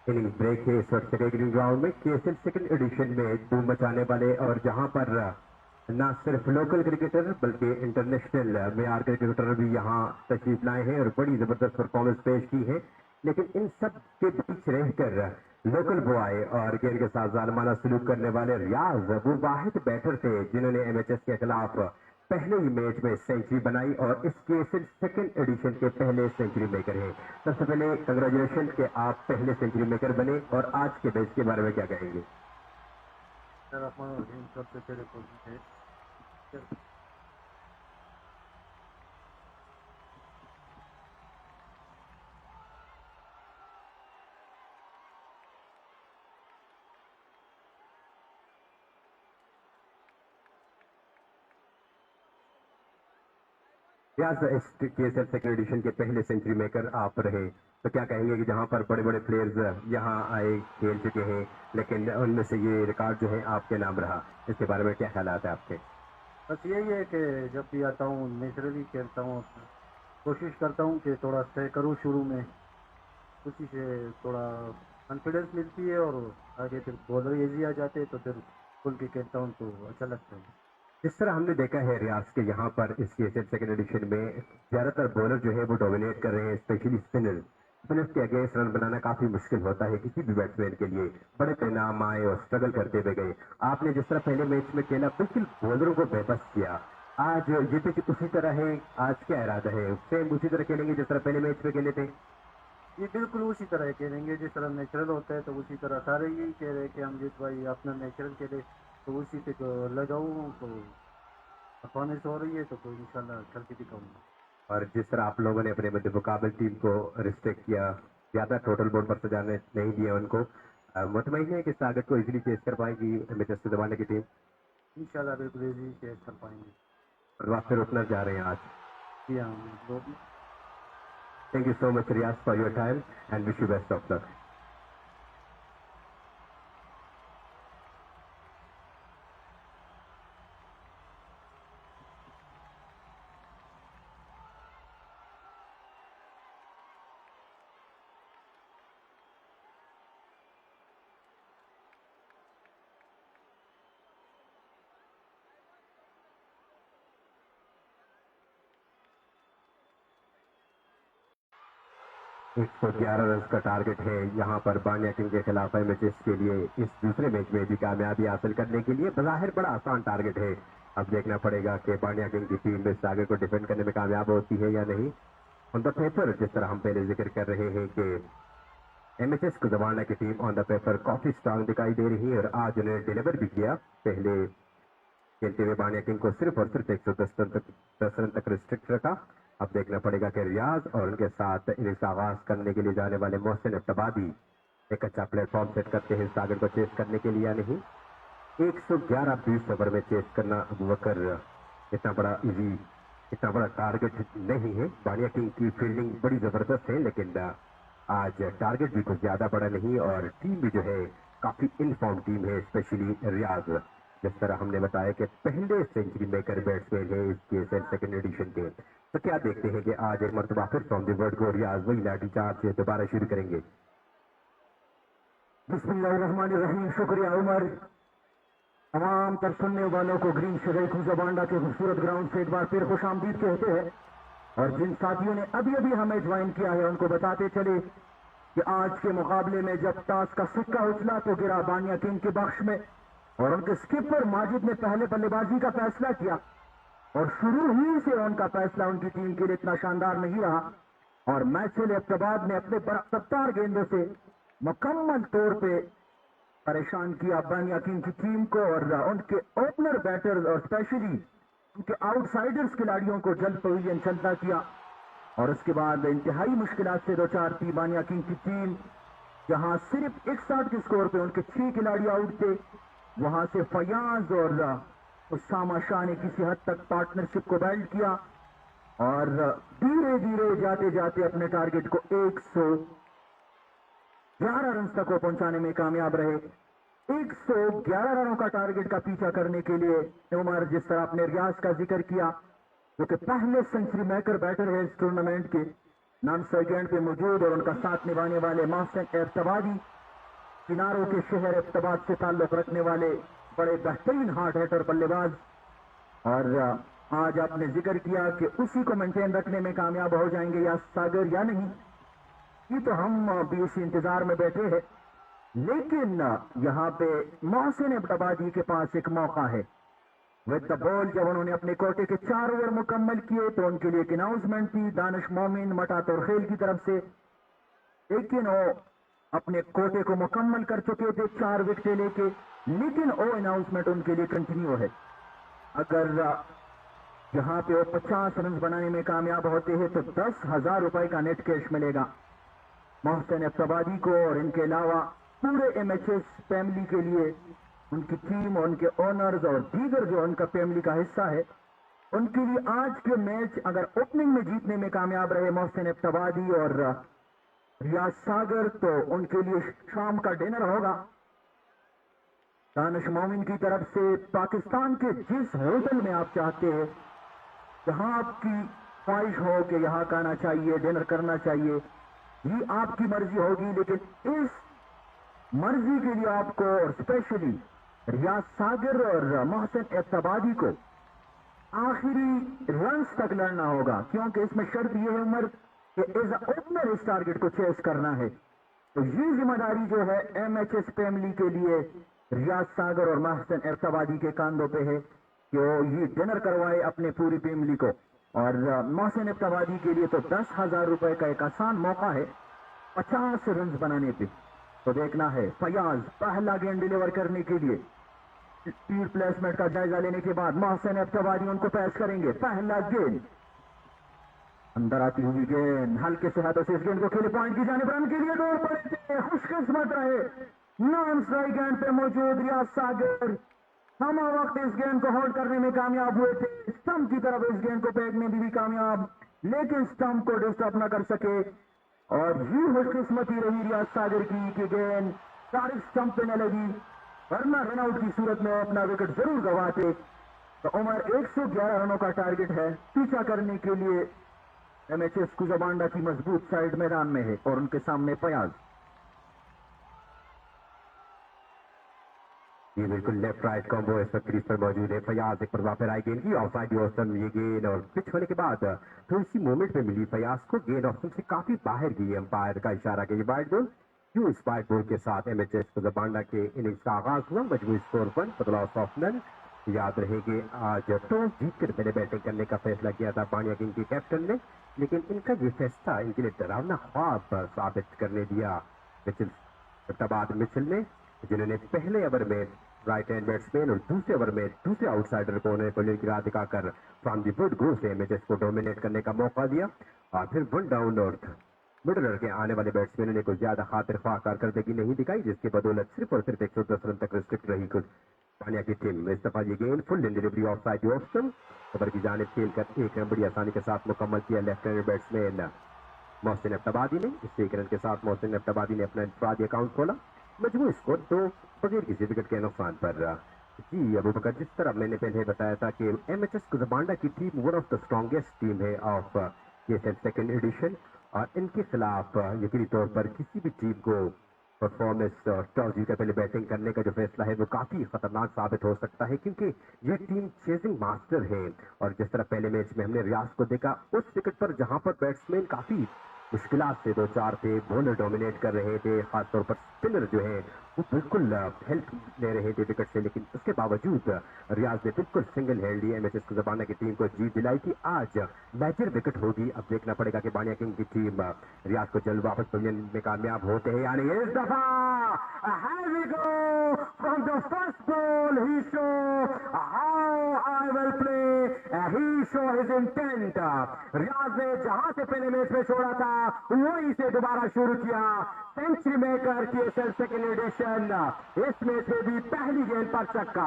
Innings break है इस वक्त सेकेंड राउंड में केएसएल सेकंड एडिशन में धूम मचाने वाले और जहां पर न सिर्फ लोकल क्रिकेटर बल्कि इंटरनेशनल मेयार के क्रिकेटर भी यहां तशरीफ लाए हैं और बड़ी जबरदस्त परफॉर्मेंस पेश की है। लेकिन इन सब के बीच रहकर लोकल बॉय और गेंद के साथ जालमाना सलूक करने वाले रियाज वो वाहिद बैटर थे जिन्होंने एमएचएस के खिलाफ पहले ही मैच में सेंचुरी बनाई और इसके सिर्फ सेकंड एडिशन के पहले सेंचुरी मेकर हैं। सबसे पहले कंग्रेचुलेशन कि आप पहले सेंचुरी मेकर बने और आज के मैच के बारे में क्या कहेंगे? सबसे पहले कोशिश है केएसएल सेकंड एडिशन के पहले सेंचुरी मेकर आप रहे, तो क्या कहेंगे कि जहां पर बड़े बड़े प्लेयर्स यहां आए खेल चुके हैं लेकिन उनमें से ये रिकॉर्ड जो है आपके नाम रहा, इसके बारे में क्या ख्यालात है आपके? बस यही है कि जब भी आता हूँ नेचुरली खेलता हूँ, कोशिश करता हूँ कि थोड़ा स्टे करूँ शुरू में, उसी से थोड़ा कॉन्फिडेंस मिलती है और आगे फिर बॉलर ईजी आ जाते हैं तो फिर खुल के खेलता हूँ तो अच्छा लगता है। जिस तरह हमने देखा है रियाज के यहाँ पर इस केएसएल सेकंड एडिशन में ज्यादातर बॉलर जो है वो डोमिनेट कर रहे हैं, स्पेशली स्पिनर्स के अगेंस्ट रन बनाना काफी मुश्किल होता है किसी भी बैट्समैन के लिए। बड़े परिणाम आए और स्ट्रगल करते हुए गए। आपने जिस तरह पहले मैच में खेला बिल्कुल बॉलरों को बेबस किया, आज ये भी उसी तरह है, आज क्या इरादा है? सेम उसी तरह खेलेंगे जिस तरह पहले मैच में खेले थे? ये बिल्कुल उसी तरह खेलेंगे जिस तरह नेचुरल होता है, तो उसी तरह सारे यही कह रहे हैं कि हम जीत भाई अपना नेचुरल खेले, तो उसी पे लगाऊँ तो परफॉर्मेंस हो रही है तो कोई इंशाल्लाह खेल के दिखाऊंगा। और जिस तरह आप लोगों ने अपने मध्य मुकाबल टीम को रिस्ट्रिक्ट किया, ज्यादा टोटल बोर्ड पर सजाने नहीं दिया उनको, मुतमईन है कि इस टारगेट को इजीली चेस कर पाएगी एमएचएस से दबाने की टीम? इंशाल्लाह बिल्कुल इजी चेस कर पाएंगे। और आप फिर उतना जा रहे हैं आज? जी हाँ। Thank you so much Riyaz for your time and wish you best of luck. एक सौ 11 रन का टारगेट है यहाँ पर बानिया किंग के खिलाफ एमएचएस के लिए इस दूसरे मैच में भी कामयाबी हासिल करने के लिए। बज़ाहिर बड़ा आसान टारगेट है, अब देखना पड़ेगा कि बानिया किंग की टीम इस टारगेट को डिफेंड करने में कामयाब होती है या नहीं। ऑन द पेपर जिस तरह हम पहले जिक्र कर रहे हैं कि एमएचएस को दबाना की टीम ऑन द पेपर काफी स्ट्रांग दिखाई दे रही है और आज उन्होंने डिलीवर भी किया। पहले खेलते हुए बानिया किंग को सिर्फ और सिर्फ 110 रन तक रिस्ट्रिक्ट रखा। अब देखना पड़ेगा कि रियाज और उनके साथ इनिंग्स आगाज करने के लिए जाने वाले मोहसिन अब्बादी एक अच्छा प्लेटफॉर्म सेट करते हैं इस टारगेट को चेस करने के लिए या नहीं। 111 20 ओवर में चेस करना अबू बकर इतना बड़ा टारगेट नहीं है। बानिया किंग की फील्डिंग बड़ी जबरदस्त है लेकिन आज टारगेट भी कुछ ज्यादा बड़ा नहीं और टीम भी जो है काफी इनफॉर्म टीम है, स्पेशली रियाज जिस तरह हमने बताया कि पहले सेंचुरी मेकर बैट्समैन है इस केएसएल सेकंड एडिशन के। तो क्या देखते हैं कि आज एक मरतबा फिर फ्रॉम द वर्ड को रियाज वही लाठी चार्ज से दोबारा शुरू करेंगे? बिस्मिल्लाहिर्रहमानिर्रहीम। शुक्रिया उमर। तमाम तर सुनने वालों को ग्रीन शरीक जबांडा के खूबसूरत ग्राउंड से एक बार फिर खुश आमदीद कहते हैं और जिन साथियों ने अभी अभी हमें ज्वाइन किया है उनको बताते चले कि आज के मुकाबले में जब टॉस का सिक्का उछला तो गिरा बानिया किंग के बख्श में और उनके स्किपर माजिद ने पहले बल्लेबाजी का फैसला किया और शुरू ही से उनका फैसला उनकी टीम के लिए इतना शानदार नहीं रहा और मैचुल इब्तबाद ने अपने बरकतार गेंदों से मुकम्मल तौर पे परेशान किया बानिया किंग की टीम को और उनके ओपनर बैटर्स और स्पेशली उनके आउटसाइडर्स खिलाड़ियों को जल्द पवेलियन चलता किया और उसके बाद इंतहाई मुश्किलात से दो चार थी बानिया किंग की टीम। जहां सिर्फ 61 के स्कोर पे उनके 6 खिलाड़ी आउट थे, वहां से फयाज और उसामा शाह ने किसी हद तक पार्टनरशिप को बिल्ड किया और धीरे धीरे जाते जाते अपने टारगेट को 111 रन तक को पहुंचाने में कामयाब रहे। 111 रनों का टारगेट का पीछा करने के लिए उमर जिस तरह आपने रियाज का जिक्र किया जो कि पहले सेंचुरी मेकर बैटर है इस टूर्नामेंट के, नामसर गेंद पे मौजूद और उनका साथ निभाने वाले मोहसिन एबतबादी, किनारों के शहर एबतबाद से ताल्लुक रखने वाले बड़े बेहतरीन हार्ड हिटर बल्लेबाज। और आज आपने जिक्र किया कि उसी को मेंटेन रखने में कामयाब हो जाएंगे या सागर या नहीं, ये तो हम भी इसी इंतजार में बैठे हैं। लेकिन यहाँ पे मोहसिन एबतबादी के पास एक मौका है विद द बॉल। जब उन्होंने अपने कोटे के 4 ओवर मुकम्मल किए तो उनके लिए एक अनाउंसमेंट थी दानिश मोमिन मटातुर खेल की तरफ से, लेकिन वो अपने कोटे को मुकम्मल कर चुके थे 4 विकेटें लेके, लेकिन वो अनाउंसमेंट उनके लिए कंटिन्यू है। अगर यहाँ पे वो 50 रन बनाने में कामयाब होते हैं तो 10,000 रुपए का नेट कैश मिलेगा मोहसिन एबतबादी को। और इनके अलावा पूरे एमएचएस फैमिली के लिए, उनकी टीम, उनके ओनर्स और दीगर जो उनका फैमिली का हिस्सा है, उनके लिए आज के मैच अगर ओपनिंग में जीतने में कामयाब रहे मोहसिन एबतबादी और रियाज सागर, तो उनके लिए शाम का डिनर होगा दानिश मोमिन की तरफ से। पाकिस्तान के जिस होटल में आप चाहते हैं, जहां आपकी ख्वाहिश हो कि यहाँ का आना चाहिए, डिनर करना चाहिए, ये आपकी मर्जी होगी, लेकिन इस मर्जी के लिए आपको और स्पेशली रियाज सागर और मोहसिन एबतबादी को आखिरी रन्स तक लड़ना होगा, क्योंकि इसमें शर्त यह है उमर कि एज अ ओपनर इस टारगेट को चेस करना है। तो ये जिम्मेदारी जो है एमएचएस फैमिली के लिए रियाज सागर और मोहसिन एबतबादी के कांधों पे है कि वो ये डिनर करवाए अपने पूरी फैमिली को। और मोहसिन एबतबादी के लिए तो 10,000 रुपए का एक आसान मौका है 50 रन बनाने पे। तो देखना है फयाज पहला गेंद डिलीवर करने के लिए स्पीड प्लेसमेंट का जायजा लेने के बाद मोहसिन एबतबादी उनको पैस करेंगे। पहला गेंद अंदर आती हुई गेंद हल्के से हाथों से इस गेंद को खेले पॉइंट की जानिब रन के लिए दौड़ पड़े। खुशकिस्मत रहे नॉन स्ट्राइक गेंद पे मौजूद रियाज सागर हम वक्त इस गेंद को होल्ड करने में कामयाब हुए थे। स्टंप की तरफ इस गेंद को फेंकने में भी कामयाब, लेकिन स्टंप को डिस्टर्ब न कर सके। और ये खुशकिस्मती रही रियाज सागर की कि गेंद डायरेक्ट स्टंप पे न लगी, वरना रनआउट की सूरत में अपना विकेट जरूर गंवाते। तो उमर 111 रनों का टारगेट है पीछा करने के लिए। एमएचएस कुजाबांडा की मजबूत साइड मैदान में है और उनके सामने फयाज। ये बिल्कुल लेफ्ट राइट कॉम्बो इस वक्त क्रीज पर मौजूद है। फयाज एक पर वापस आई गेंद की ऑफसाइड ऑप्शन, ये गेंद और पिच होने के बाद थोड़ी सी मूवमेंट पे मिली फयाज को, गेंद ऑप्शन से काफी बाहर गई। अंपायर का इशारा कि ये वाइड बॉल। क्यों इस वाइड बॉल के साथ एमएचएस कुजाबांडा के इनिंग्स का आगाज हुआ। मजबूरी स्कोर 1 बदलाव सॉफ्टनर। याद रहे कि आज टॉस जीतकर पहले बैटिंग करने का फैसला किया था बानिया किंग के कैप्टन ने, लेकिन इनका ये फैसला इनके लिए डरावना ख्वाब साबित करने दिया मिचेल एबतबादी मिचेल ने, जिन्होंने पहले ओवर में राइट हैंड बैट्समैन और दूसरे ओवर में दूसरे आउटसाइडर को उन्हें बॉलिंग की राह दिखाकर फ्रॉम द फुट गो से एमएचएस को डोमिनेट करने का मौका दिया। और फिर 1 डाउन और मिडल ऑर्डर के आने वाले बैट्समैनों ने कोई ज्यादा खातिर ख्वाह कारकर्दगी नहीं दिखाई, जिसकी बदौलत सिर्फ और सिर्फ 110 रन तक रिस्ट्रिक्ट रही कुछ बानिया की टीम। इस दफा ये गेंद full in delivery of side option over की जानिब खेलकर 1 रन बड़ी आसानी के साथ मुकम्मल किया लेफ्ट हैंड बैट्समैन मोहसिन एबतबादी ने। इस 1 रन के साथ मोहसिन एबतबादी ने अपना इंफरादी अकाउंट खोला। मजबूरी स्कोर 2 बगैर किसी विकेट के नुकसान पर। जी अबू बकर, जिस तरह मैंने पहले बताया था कि एमएचएस कुजाबांडा की team one of the strongest team है ऑफ ये सेकंड एडिशन, और इनके खिलाफ यकीनी तौर पर किसी भी टीम को परफॉर्मेंस टॉस जीतकर पहले बैटिंग करने का जो फैसला है वो काफी खतरनाक साबित हो सकता है, क्योंकि ये टीम चेजिंग मास्टर है। और जिस तरह पहले मैच में हमने रियाज को देखा उस विकेट पर जहां पर बैट्समैन काफी मुश्किलात से 2-4 थे, बॉलर डोमिनेट कर रहे थे, खासतौर पर स्पिनर जो है वो बिल्कुल हेल्प ले रहे थे विकेट से, लेकिन उसके बावजूद रियाज ने बिल्कुल सिंगल हैंडली एमएचएस कुजाबांडा की टीम को जीत दिलाई थी। आज मेजर विकेट होगी, अब देखना पड़ेगा कि बानिया किंग की टीम रियाज को जल्द वापस पहुंचने में कामयाब होते हैं यानी इस दफा। Here we go from the first ball. He show how I will play. He show his intent. रियाज ने जहां से पहले मैच में छोड़ा था वहीं से दोबारा शुरू किया। सेंचुरी मेकर की सेकंड एडिशन। इस मैच में भी पहली गेंद पर छक्का,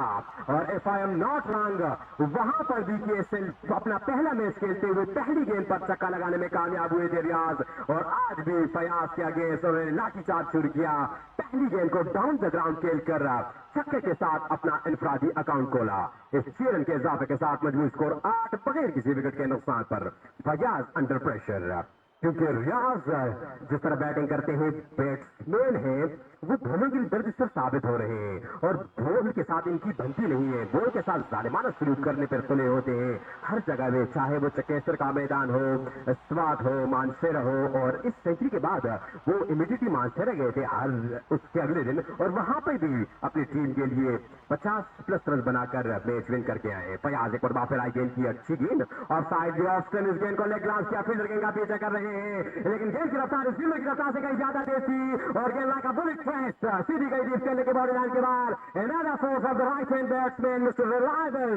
और if I am not wrong वहां पर भी केएसएल अपना पहला मैच खेलते हुए पहली गेंद पर छक्का लगाने में कामयाब हुए थे रियाज। और आज भी फयाज के आगे उन्होंने लाठीचार्ज शुरू किया। पहली गेंद को डाउन द ग्राउंड खेलकर छक्के के साथ अपना इनफरादी अकाउंट खोला। इस 6 रन के इजाफे के साथ मजबूत स्कोर 8 बगैर किसी विकेट के नुकसान पर। फयाज अंडर प्रेशर क्योंकि रियाज जिस तरह बैटिंग करते हैं बैट्समैन हैं वो बॉलों की दर्द से साबित हो रहे हैं और बॉल के साथ इनकी बनती नहीं है, बॉल के साथ जालिमाना सलूक करने पर तुले होते हैं हर जगह में, चाहे वो चकेसर का मैदान हो, स्वात हो, मानसेरा हो। और इस सेंचुरी के बाद वो इमीडिएटली मानसेरा गए थे हर उसके अगले दिन और वहां पर भी अपनी टीम के लिए 50+ रन बनाकर मैच विन करके आए। फयाज एक बार वापस आई, गेंद की अच्छी गेंद और साइड ऑस्ट्रेन इस गेंद को लेग ग्लास किया, फील्डर गेंद का पीछा कर रहे हैं लेकिन गेंद की रफ्तार इस फील्डर की रफ्तार से कहीं ज्यादा तेज थी और गेंद का बुलेट ट्रेस सीधी गई थी खेलने के बॉडी लाइन के बाद। Another force of the right hand batsman Mr. Reliable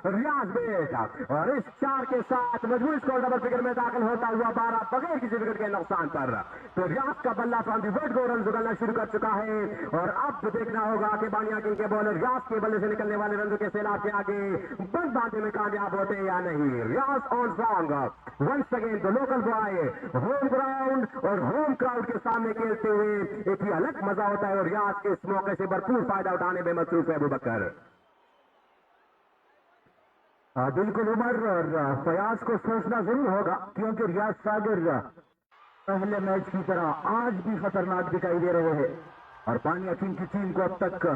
रियाज बेट और इस 4 के साथ मजबूर स्कोर डबल फिगर में दाखिल होता हुआ 12 बगैर किसी विकेट के नुकसान पर। तो रियाज का बल्ला फ्रॉम दी विकेट को रन उगलना शुरू कर चुका है और अब देखना होगा कि बानिया किंग के बॉलर रियाज के बल्ले से निकलने वाले रनों के सैलाब के आगे बंद बांधने में कामयाब होते हैं या नहीं। Riaz on song once again the local boy home ground और होम क्राउड के सामने खेलते हुए एक ही अलग मजा होता है और रियाज इस मौके से भरपूर फायदा उठाने में मसरूफ है। अबूबकर बिल्कुल उमर, और फयाज को सोचना जरूर होगा क्योंकि रियाज सागर पहले मैच की तरह आज भी खतरनाक दिखाई दे रहे हैं और बानिया किंग की टीम को अब तक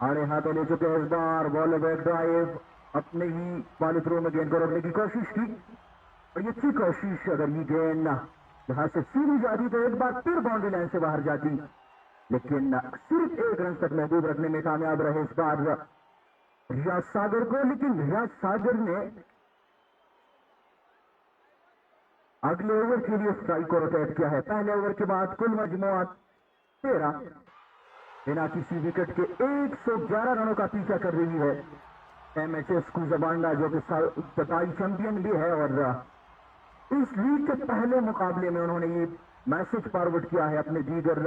आड़े हाथों ले चुके हैं। इस बार बॉल बैक ड्राइव अपने ही वाले थ्रो में गेंद को रोकने की कोशिश की और ये अच्छी कोशिश, अगर ये गेंद यहां से सीधी जाती तो एक बार फिर बाउंड्री लाइन से बाहर जाती, लेकिन सिर्फ 1 रन तक महबूब रखने में कामयाब रहे इस बार रियाज सागर को। लेकिन रियाज सागर ने अगले ओवर के लिए स्ट्राइक को रोटेट किया है। पहले ओवर के बाद कुल मजमुआ 13 बिना किसी विकेट के 111 रनों का पीछा कर रही है एमएचएस कुजाबांडा, जो कि सताई चैंपियन भी है और इस लीग के पहले मुकाबले में उन्होंने ये मैसेज फॉरवर्ड किया है अपने दीगर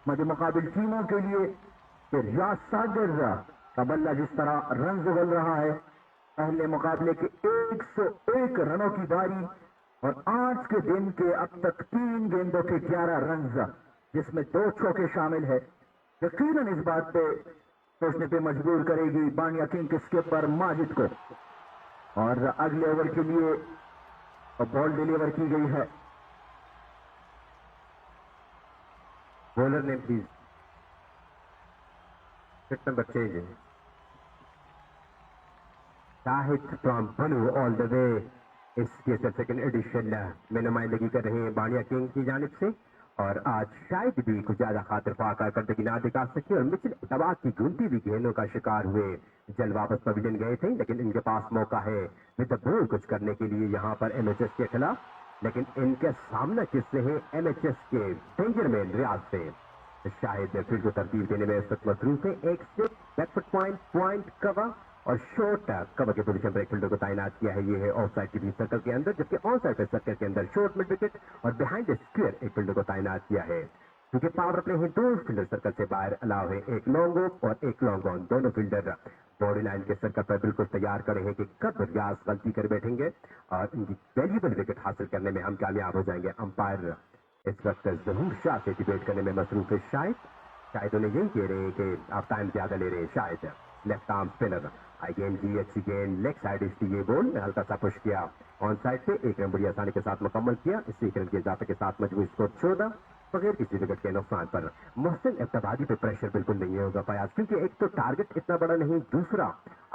मध्य मुकाबिल टीमों के लिए कि रियाज सागर का बल्ला जिस तरह रन उगल रहा है, पहले मुकाबले के 101 रनों की बारी और आज के दिन के अब तक 3 गेंदों के 11 रन जिसमें 2 चौके शामिल है, यकीनन इस बात पे सोचने पे मजबूर करेगी बानिया किंग के स्किपर माजिद को। और अगले ओवर के लिए बॉल डिलीवर की गई है। बॉलर ने प्लीज फिट नंबर चेंज है। Shahid from Banu all the way इसके सेकंड एडिशन में नुमाइंदगी कर रहे हैं बानिया किंग की जानिब से और आज शायद भी कुछ ज्यादा खातिर कारकर्दगी ना दिखा सके और मिचेल दबा की घूमती हुई गेंदों का शिकार हुए। जल वापस पवेलियन गए थे लेकिन इनके पास मौका है विद द बॉल कुछ करने के लिए यहाँ पर एमएचएस के खिलाफ, लेकिन इनके सामने किससे है एमएचएस के डेंजर मैन रियाज से। शायद फील्ड को तरतीब देने में इस वक्त मसरूफ है। एक स्टिक बैकफुट पॉइंट कवर और शॉर्ट कवर के पोजीशन पर एक फील्डर को तैनात किया है। ये है ऑफ साइड के बीच सर्कल के अंदर, जबकि ऑन साइड के सर्कल के अंदर शॉर्ट मिड विकेट और बिहाइंड द स्क्वायर एक फील्डर को तैनात किया है। क्योंकि पावर प्ले है 2 फील्डर सर्कल से बाहर अलाव है, एक लॉन्ग ऑफ और एक लॉन्ग ऑन। दोनों फील्डर बॉडी लाइन के सर्कल पर बिल्कुल तैयार खड़े हैं कि कब रियाज गलती कर बैठेंगे और इनकी वैल्यूबल विकेट हासिल करने में हम कामयाब हो जाएंगे। अंपायर इस वक्त जहूर शाह से डिबेट करने में मसरूफ है। शायद उन्हें यही कह रहे हैं कि आप टाइम ज्यादा ले रहे हैं। शायद लेफ्ट आर्म स्पिनर आई गेंद की अच्छी गेंद लेग साइड इसकी ये बॉल हल्का सा पुश किया ऑन साइड से 1 रन बड़ी आसानी के साथ मुकम्मल किया। इसी 1 रन के इजाफे के साथ मजबूत स्कोर 14 बगैर किसी विकेट के नुकसान पर। मोहसिन इब्तदाई पे प्रेशर बिल्कुल नहीं होगा फयाज, क्योंकि एक तो टारगेट इतना बड़ा नहीं, दूसरा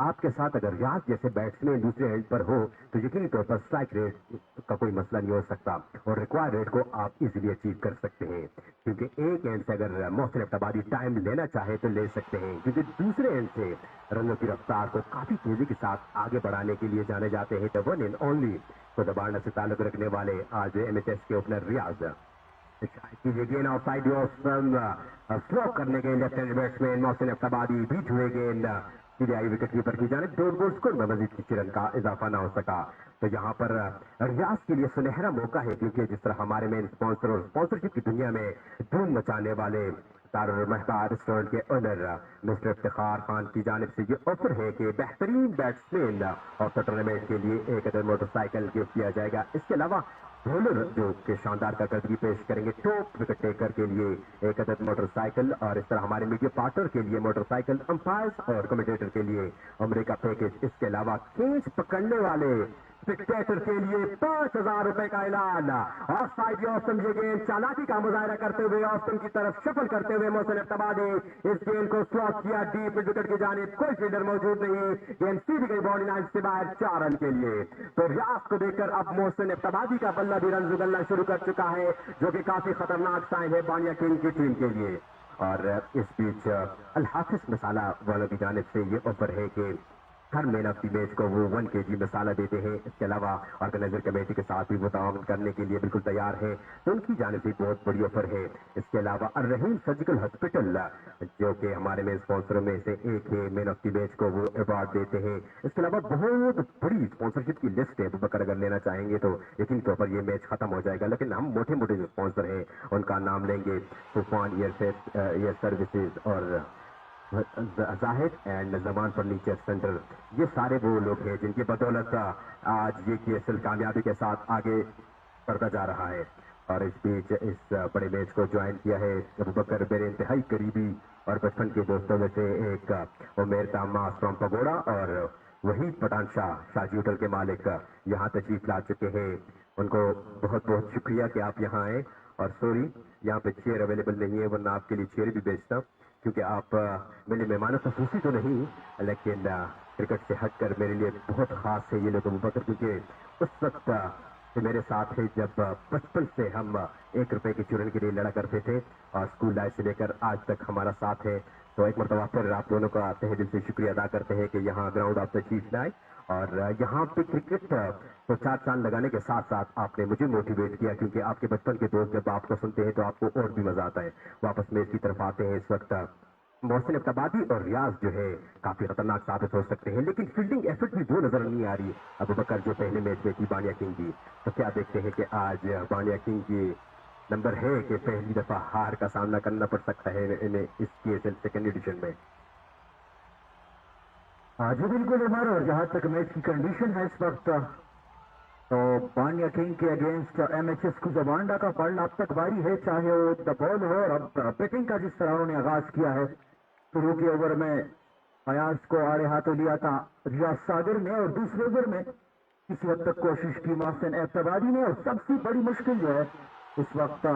आपके साथ अगर रियाज जैसे बैट्समैन दूसरे एंड पर हो तो यकीनी तौर पर स्ट्राइक रेट का कोई मसला नहीं हो सकता और रिक्वायर्ड रेट को आप इजीली अचीव कर सकते हैं। क्योंकि एक एंड से अगर मोहसिन इब्तदाई टाइम लेना चाहे तो ले सकते हैं, क्योंकि दूसरे एंड से रनों की रफ्तार को काफी तेजी के साथ आगे बढ़ाने के लिए जाने जाते हैं। तो वन एंड ओनली कुजाबांडा से ताल्लुक रखने वाले आज एमएचएस के ओपनर रियाज गेंद ऑफ साइड स्लो करने के लेफ्ट हैंड बैट्समैन मोहसिन इब्तदाई बीच हुए गेंद सीधे आई विकेट कीपर की जानिब। 2 गोल स्कोर में मजीद किसी रन का इजाफा ना हो सका। तो यहाँ पर रियाज के लिए सुनहरा मौका है, क्योंकि जिस तरह हमारे मेन स्पॉन्सर और स्पॉन्सरशिप की दुनिया में धूम मचाने वाले तारुल महता रेस्टोरेंट के ओनर मिस्टर इफ्तिखार खान की जानिब से ये ऑफर है कि बेहतरीन बैट्समैन ऑफ द टूर्नामेंट के लिए 1 अदद मोटरसाइकिल गिफ्ट किया जाएगा। इसके अलावा बॉलर जो कि शानदार कारकर्दगी पेश करेंगे टॉप विकेट टेकर के लिए 1 अदद मोटरसाइकिल और इस तरह हमारे मीडिया पार्टनर के लिए मोटरसाइकिल, अंपायर्स और कमेंटेटर के लिए अमेरिका पैकेज। इसके अलावा कैच पकड़ने वाले स्पेक्टेटर के लिए 5,000 रुपए का ऐलान। ऑफ साइड ऑप्शन ये गेंद चालाकी का मुजाहरा करते हुए ऑप्शन की तरफ शफल करते हुए मोहसिन इब्तबादी इस गेंद को स्लॉट किया डीप विकेट की जानिब, कोई फील्डर मौजूद नहीं, गेंद सीधी गई बाउंड्री लाइन से बाहर 4 रन के लिए। तो रियाज को देखकर अब मोहसिन इब्तबादी का बल्ला भी रन जुगलना शुरू कर चुका है, जो कि काफी खतरनाक साइन है बानिया किंग की टीम के लिए। और इस बीच अल हाफिज मसाला वालों की जानिब से ये ऑफर है कि her man of the match को वो 1 kg मसाला देते हैं। इसके अलावा ऑर्गेनाइजर कमेटी के साथ भी वो ताउन करने के लिए बिल्कुल तैयार है, तो उनकी जानिब से बहुत बड़ी ऑफर है। इसके अलावा अर्रहीम सर्जिकल हॉस्पिटल, जो कि हमारे में स्पॉन्सरों में से एक है, मैन ऑफ द मैच को वो अवार्ड देते हैं। इसके अलावा बहुत बड़ी स्पॉन्सरशिप की लिस्ट है, अबूबकर अगर लेना चाहेंगे तो यकीन तौर पर ये मैच खत्म हो जाएगा, लेकिन हम मोटे मोटे जो स्पॉन्सर हैं उनका नाम लेंगे। तूफान एयर सर्विसेज और Zahid and Zaman furniture centre, ये सारे वो लोग हैं जिनकी बदौलत आज ये केएसएल कामयाबी के साथ आगे बढ़ता जा रहा है। और इस बीच इस बड़े मैच को ज्वाइन किया है अबूबकर मेरे इंतहाई करीबी और बचपन के दोस्तों में से एक उमेर तामास फ्रॉम पगोड़ा, और वही पठान शाजी होटल के मालिक यहाँ तशरीफ ला चुके हैं। उनको बहुत बहुत शुक्रिया कि आप यहाँ आए। और सॉरी, यहाँ पे चेयर अवेलेबल नहीं है, वरना आपके लिए चेयर भी बेचता, क्योंकि आप मेरे मेहमान खसूसी तो नहीं, लेकिन क्रिकेट से हटकर मेरे लिए बहुत खास है ये लोग अबूबकर, क्योंकि उस वक्त से मेरे साथ है जब बचपन से हम 1 रुपए के चूरन के लिए लड़ा करते थे, और स्कूल लाइफ से लेकर आज तक हमारा साथ है। तो एक मरतबा फिर आप दोनों का तहे दिल से शुक्रिया अदा करते हैं कि यहाँ ग्राउंड आप तशरीफ लाए, और यहाँ पे क्रिकेट तो 4 चांद लगाने के साथ साथ आपने मुझे मोटिवेट किया, क्योंकि आपके बचपन के दोस्त जब आपको सुनते हैं तो आपको और भी मजा आता है। वापस मैच की तरफ आते हैं। इस वक्त मोहसिन इब्तबादी और रियाज जो है काफी खतरनाक साबित हो सकते हैं, लेकिन फील्डिंग एफर्ट भी दो नजर नहीं आ रही अबूबकर जो पहले मैच में थी बानिया किंग की। तो क्या देखते हैं कि आज बानिया किंग की नंबर है कि पहली दफा हार का सामना करना पड़ सकता है इन्हें इस केएसएल सेकेंड एडिशन में। जी बिल्कुल उमर, और जहां तक मैच की कंडीशन है इस वक्त, तो बानिया किंग के अगेंस्ट एमएचएस कुजाबांडा का पड़ना अब तक बारी है, चाहे वो द बॉल हो। और अब बैटिंग का जिस तरह उन्होंने आगाज किया है, शुरू के ओवर में फयाज को आड़े हाथों लिया था रियाज सागर ने, और दूसरे ओवर में किसी हद तक कोशिश की मोहसिन इब्तबादी ने। और सबसे बड़ी मुश्किल जो है इस वक्त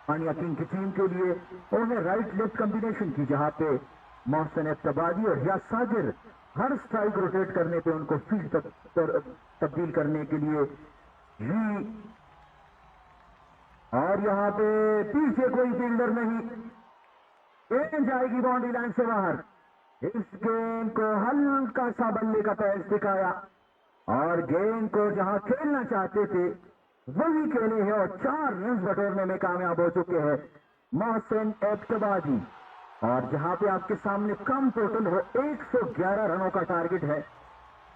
बानिया किंग की टीम के लिए वो है राइट लेफ्ट कॉम्बिनेशन की, जहां पे मोहसिन इब्तबादी और रियाज सागर हर स्ट्राइक रोटेट करने पे उनको फील्ड तक तब्दील करने के लिए जी। और यहाँ पे पीछे कोई फील्डर नहीं, गेंद जाएगी बाउंड्री लाइन से बाहर। इस गेंद को हल्का सा बल्ले का पैर सिखाया, और गेंद को जहां खेलना चाहते थे वही खेले हैं, और 4 रन बटोरने में कामयाब हो चुके हैं मोहसिन इब्तबादी। और जहां पे आपके सामने कम टोटल हो 111 रनों का टारगेट है,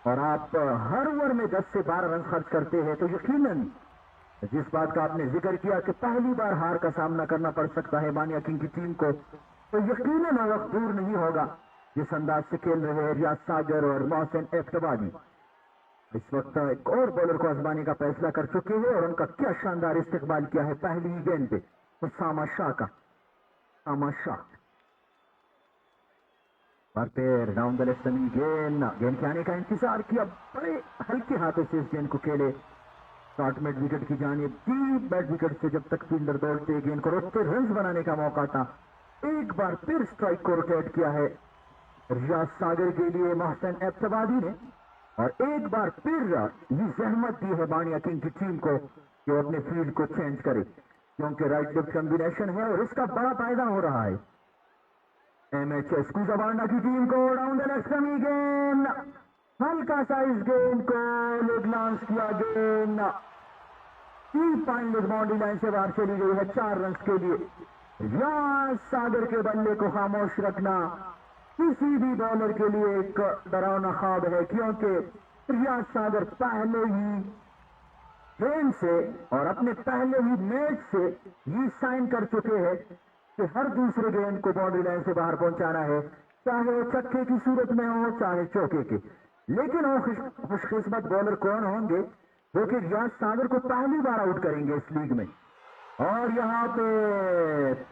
और आप हर ओवर में 10 से 12 रन खर्च करते हैं, तो यकीनन जिस बात का आपने जिक्र किया कि पहली बार हार का सामना करना पड़ सकता है बानिया किंग की टीम को, तो यकीनन वो वक्त दूर नहीं होगा जिस अंदाज से खेल रहे हैं रियाज सागर और मोहसिन इब्तबादी। इस वक्त एक और बॉलर को आजमाने का फैसला कर चुके हैं, और उनका क्या शानदार इस्तेमाल किया है पहली ही गेंद पे उसामा शाह का। उसामा शाह फिर राउंड द लेफ्ट गेंद के आने का इंतजार किया, बड़े हल्के हाथों से इस गेंद को खेले शॉर्ट मिड विकेट की जानिब, डीप बैट विकेट से जब तक फील्डर दौड़ते गेंद को रोकते रन बनाने का मौका था। एक बार फिर स्ट्राइक को रोटेट किया है रियाज सागर के लिए मोहसिन इब्तबादी ने, और एक बार फिर ये जहमत दी है बानिया किंग की टीम को कि वो अपने फील्ड को चेंज करे, क्योंकि राइट लेफ्ट कॉम्बिनेशन है और इसका बड़ा फायदा हो रहा है। एमएचएस कुजाबांडा की टीम को डाउन द लेफ्ट गेंद, हल्का सा इस गेंद को लेग लॉन्च किया, गेंद 3 पॉइंट बाउंड्री लाइन से बाहर चली गई है 4 रन के लिए। रियाज सागर के बल्ले को खामोश रखना किसी भी बॉलर के लिए एक डरावना ख्वाब है, क्योंकि रियाज सागर पहले ही गेम से और अपने पहले ही मैच से ये साइन कर चुके हैं कि हर दूसरे गेंद को बाउंड्री लाइन से बाहर पहुंचाना है, चाहे वो छक्के की सूरत में हो चाहे चौके की। लेकिन वो खुशकिस्मत बॉलर कौन होंगे जो कि रियाज सागर को पहली बार आउट करेंगे इस लीग में, और यहाँ पे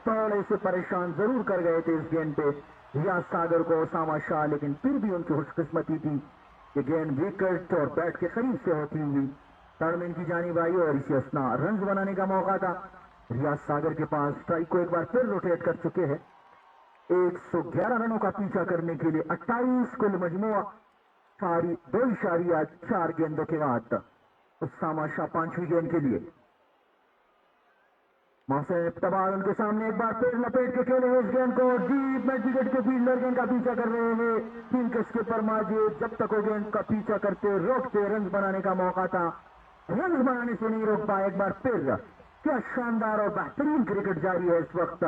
थोड़े से परेशान जरूर कर गए थे इस गेंद पे रियाज सागर को उसामा शाह, लेकिन फिर भी उनकी खुशकिस्मती थी कि गेंद विकेट और बैट के करीब से होती हुई टर्नमैन की जानिब आई और इसी असना रन बनाने का मौका था। रियाज सागर के पास स्ट्राइक को एक बार फिर रोटेट कर चुके हैं। 111 रनों का पीछा करने के लिए 28 कुल मजमुआ 2.4 गेंदों के बाद उस्सामा शाह 5वीं गेंद के लिए। मोहसिन इफ्तिखार उनके सामने एक बार फिर लपेट के खेले इस गेंद को डीप मिड विकेट के फील्डर गेंद का पीछा कर रहे हैं। तीन के स्किपर माजिद जब तक वो गेंद का पीछा करते रोकते रन बनाने का मौका था, रन बनाने से नहीं रोक पाए। एक बार फिर क्या शानदार और बेहतरीन क्रिकेट जारी है इस वक्त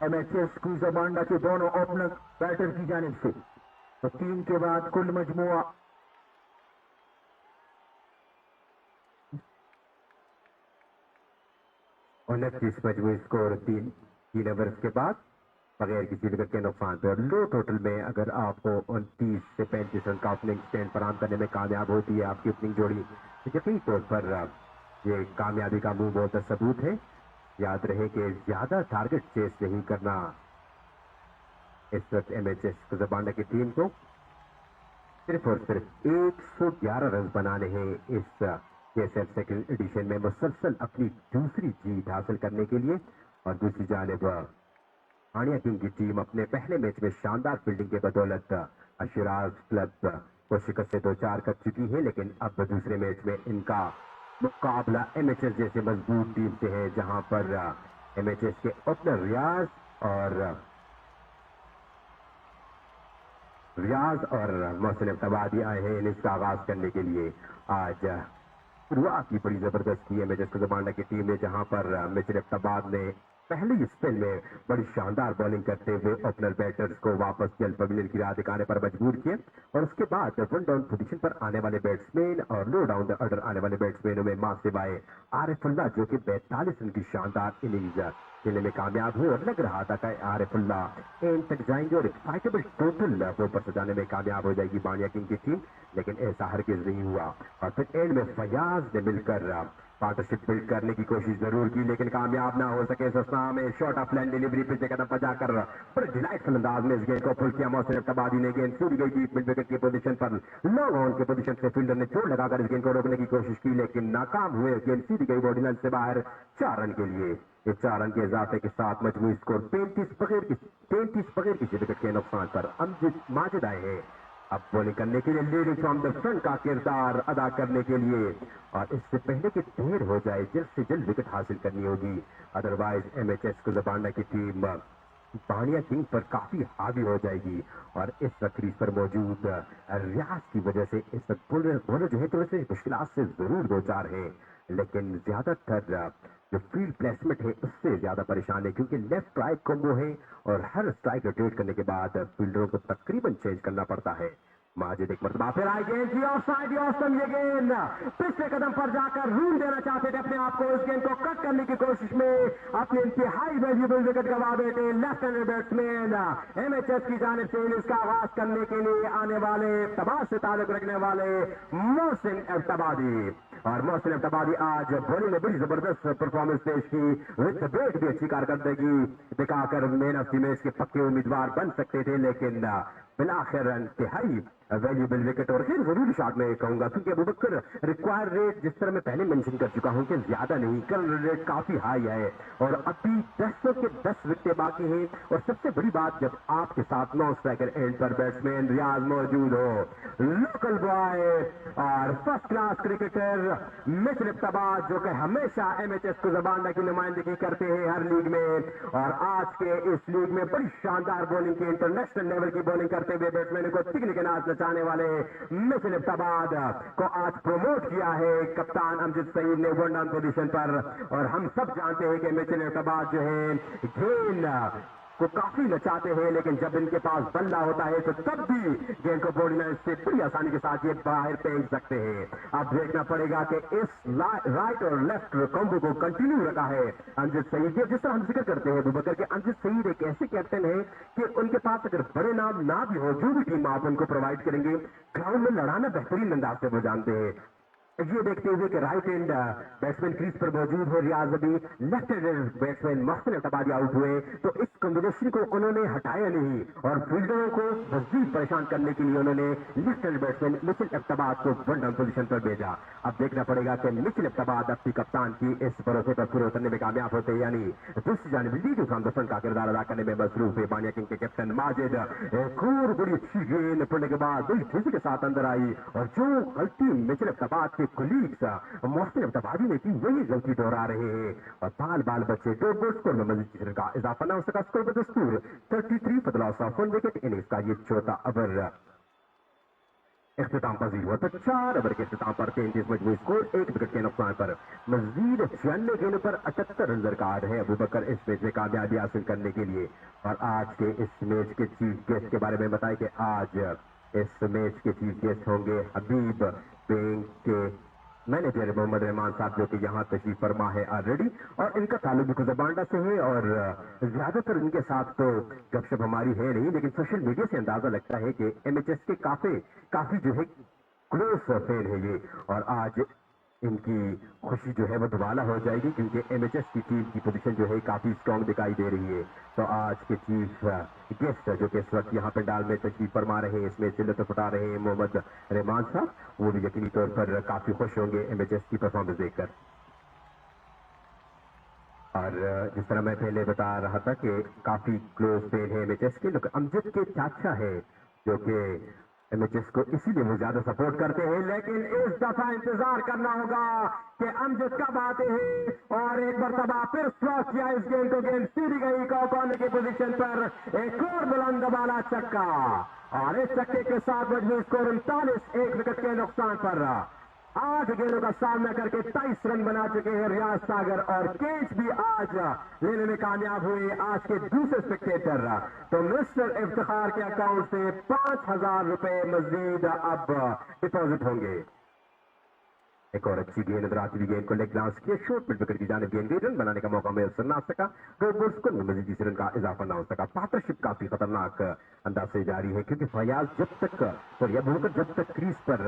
एमएचएस कुजा बांडा के दोनों ओपनर बैटर की जानिब से। तो 3 के बाद कुल मजमुआ और 29 मजमूई स्कोर 3 ओवर्स के बाद बगैर किसी विकेट के नुकसान पर। लो टोटल में अगर आपको 29 से 35 रन का ओपनिंग स्टैंड फराहम करने में कामयाब होती है आपकी ओपनिंग जोड़ी, तो यकीनी तौर पर ये कामयाबी का मुंह बहुत सबूत है। याद रहे कि ज्यादा टारगेट चेस नहीं करना इस वक्त एमएचएस कुजा बांडा की टीम को। सिर्फ और सिर्फ 111 रन बनाने हैं इस केएसएल सेकंड एडिशन में मुसलसल अपनी दूसरी जीत हासिल करने के लिए। और दूसरी जानिब बाणिया किंग की टीम अपने पहले मैच में शानदार फील्डिंग के बदौलत अशिराज क्लब को शिकस्त से 2-4 कर चुकी है, लेकिन अब दूसरे मैच में इनका मुकाबला एमएचएस जैसे मजबूत टीम से है, जहां पर एमएचएस के ओपनर रियाज और मोहसिन इफ्तिखार आए हैं इनिंग्स का आगाज करने के लिए। आज शुरुआत की बड़ी जबरदस्त की एमएचएस कुजा बांडा की टीम ने, जहां पर मोहसिन इफ्तिखार ने पहली स्पेल में बड़ी शानदार बॉलिंग करते हुए ओपनर बैटर्स को वापस जल पवेलियन की राह दिखाने पर मजबूर किए। और उसके बाद वन डाउन पोजीशन पर आने वाले बैट्समैन और लो डाउन द ऑर्डर आने वाले बैट्समैनों में मां सिवाय आरिफुल्लाह जो कि 42 रन की शानदार इनिंग्स खेलने में कामयाब हुए। और लग रहा था कि आरिफुल्लाह एंड तक जाएंगे और एक फाइटेबल टोटल ऊपर सजाने में कामयाब हो जाएगी बाणिया किंग की टीम, लेकिन ऐसा हरगिज नहीं हुआ। और फिर एंड में फयाज ने मिलकर पार्टनरशिप बिल्ड करने की कोशिश जरूर की, लेकिन कामयाब ना हो सके। सस्ता में शॉर्ट ऑफ लाइन डिलीवरी पिछले कदम पर जाकर बड़े डिलाइटफुल अंदाज में इस गेंद को पुल किया। मोहसिन इफ्तिखार ने गेंद सूरी गई थी मिड विकेट की पोजीशन पर, लॉन्ग ऑन की पोजीशन से फील्डर ने चोट लगाकर इस गेंद को रोकने की कोशिश की, लेकिन नाकाम हुए। गेंद सीधी गई बॉडी लाइन से बाहर 4 रन के लिए। इस 4 रन के इजाफे के साथ मजमूई स्कोर 33 बगैर किसी विकेट के नुकसान पर अमजद माजिद आए हैं अब बॉलिंग करने के लिए, लीडिंग फ्रॉम द फ्रंट का किरदार अदा करने के लिए। और इससे पहले कि देर हो जाए जल्द से जल्द विकेट हासिल करनी होगी, अदरवाइज एमएचएस कुजा बांडा की टीम बाणिया किंग पर काफी हावी हो जाएगी। और इस वक्त क्रीज पर मौजूद रियाज की वजह से इस वक्त बॉलर जो है थोड़े से मुश्किलात से जरूर 2-4 है, लेकिन ज्यादातर जो फील्ड प्लेसमेंट है उससे ज्यादा परेशान है, क्योंकि लेफ्ट राइट कॉम्बो है और हर स्ट्राइक रोटेट करने के बाद फील्डरों को तकरीबन चेंज करना पड़ता है। माजिद एक मरतबा फिर आई गेंद की ऑफसाइड, ये गेंद पिछले कदम पर जाकर रूल देना चाहते थे अपने आप को, इस गेंद को कट करने की कोशिश में अपने इंतहाई वैल्यूबल विकेट गवा बैठे लेफ्ट हैंडेड बैट्समैन एमएचएस की जानिब से इसका आगाज करने के लिए आने वाले तबाह से ताल्लुक रखने वाले मोहसिन इफ्तिखार। और मोहसिन इफ्तिखार आज बॉलिंग में बड़ी जबरदस्त परफॉर्मेंस पेश की, विद बैट भी अच्छी कारकर्दगी दिखाकर मैन ऑफ द मैच के पक्के उम्मीदवार बन सकते थे, लेकिन बिलाखिर इंतहाई वैल्यूबल विकेट। और फिर जरूरी शॉट में कहूंगा, क्योंकि अबूबकर रिक्वायर रेट जिस तरह मैं पहले मेंशन कर चुका हूं कि ज्यादा नहीं, करंट रेट काफी हाई है और अभी 10 के 10 विकेटें बाकी हैं। और सबसे बड़ी बात, जब आपके साथ नॉन स्ट्राइकर एंड पर बैट्समैन रियाज मौजूद हो, लोकल बॉय और first class cricketer Mohsin Iftikhar जो कि हमेशा एमएचएस कुजा बांडा की नुमाइंदगी करते हैं हर लीग में, और आज के इस लीग में बड़ी शानदार बॉलिंग की, इंटरनेशनल लेवल की बॉलिंग करते हुए बैट्समैन को टिकने के नाच नचाने वाले मोहसिन इफ्तिखार को आज प्रमोट किया है कप्तान अमजद सईद ने वन डाउन पोजीशन पर। और हम सब जानते हैं कि मोहसिन इफ्तिखार जो है गेंद को काफी नचाते हैं, लेकिन जब इनके पास बल्ला होता है तो तब भी गेंद को बॉडी लाइन से बड़ी आसानी के साथ ये बाहर फेंक सकते हैं। अब देखना पड़ेगा कि इस राइट और लेफ्ट कॉम्बो को कंटिन्यू रखा है अमजद सईद। जिस तरह हम जिक्र करते हैं अबूबकर के, अमजद सईद एक ऐसे कैप्टन है कि उनके पास अगर बड़े नाम ना भी हो, जो भी टीम आप उनको प्रोवाइड करेंगे, ग्राउंड में लड़ाना बेहतरीन अंदाज से वो जानते हैं। ये देखते हुए कि राइट हैंड बैट्समैन क्रीज पर मौजूद है रियाज, अभी left hand batsman Mohsin Abbottabadi out हुए, तो इस कॉम्बिनेशन को उन्होंने हटाया नहीं और फील्डरों को मजीद परेशान करने के लिए उन्होंने लेफ्ट हैंड बैट्समैन मिचेल अब्ताबाद को वन डाउन पोजीशन पर भेजा। अब देखना पड़ेगा कि मिचेल अब्ताबाद अपनी कप्तान की इस भरोसे पर पूरे उतरने में कामयाब होते हैं, यानी दूसरी जानिब लीड फ्रॉम द फ्रंट का किरदार अदा करने में मसरूफ है बानिया किंग के कैप्टन माजिद। एक और बड़ी अच्छी गेंद पड़ने के बाद बड़ी तेजी के साथ अंदर आई और जो गलती मिचेल अब्ताबाद के कुलीग्स मोहसिन अब्ताबादी ने की वही गलती दोहरा रहे हैं और बाल बाल बच्चे दो गोल स्कोर में मजीद किसी का इजाफा न हो सका। स्कोर बदस्तूर 33 for the loss of 1 wicket innings का ये चौथा ओवर इख्तिताम पजीर हुआ। तो 4 ओवर के इख्तिताम पर 33 मजमूई स्कोर 1 विकेट के नुकसान पर मजीद 96 गेंदों पर 78 रन दरकार है अबू बकर इस मैच में कामयाबी हासिल करने के लिए। और आज के इस मैच के चीफ गेस्ट के बारे में बताएं कि आज इस मैच के चीफ गेस्ट होंगे हबीब बैंक के मैनेजर मोहम्मद रहमान साहब, जो कि यहाँ तशरीफ फरमा है ऑलरेडी और इनका ताल्लुक भी गुजरबांडा से है और ज्यादातर इनके साथ तो गपशप हमारी है नहीं, लेकिन सोशल मीडिया से अंदाजा लगता है कि एमएचएस के काफी जो है क्लोज फैन है ये और आज इनकी खुशी जो है वो दुबाला हो जाएगी क्योंकि एमएचएस की टीम की पोजीशन जो है काफी स्ट्रांग दिखाई दे रही है। तो आज के चीफ गेस्ट जो कि इस वक्त यहाँ पंडाल में तशरीफ फरमा रहे हैं, इसमें से लुत्फ उठा रहे हैं मोहम्मद रहमान साहब, वो भी यकीनी तौर पर काफी खुश होंगे एमएचएस की परफॉर्मेंस देखकर। और जिस तरह मैं पहले बता रहा था कि काफी क्लोज फैन है एमएचएस के, लेकिन अमजद के चाचा है जो कि एमएचएस को इसीलिए वो ज्यादा सपोर्ट करते हैं, लेकिन इस दफा इंतजार करना होगा कि अमजद कब आते हैं और एक मरतबा फिर स्ट्रोक किया इस गेंद को, गेंद सीधी गई कॉर्नर की पोजीशन पर, एक और बुलंद वाला छक्का और इस छक्के के साथ मजबूत स्कोर 39 1 विकेट के नुकसान पर 8 गेंदों का सामना करके 23 रन बना चुके हैं रियाज सागर और कैच भी आज लेने में कामयाब हुए आज के दूसरे स्पेक्टेटर। तो मिस्टर इफ्तिखार के अकाउंट से 5,000 रुपए मजीद अब डिपॉजिट होंगे। एक और अच्छी गेंद आती हुई गेंद को लेग ग्राउंड किया, शॉर्ट मिड विकेट की जानिब गेंद गई, रन बनाने का मौका मैसर ना सका, स्कोर में मजीद 20 रन का इजाफा ना हो सका। पार्टनरशिप काफी खतरनाक अंदाज से जारी है क्योंकि फयाज जब तक क्रीज पर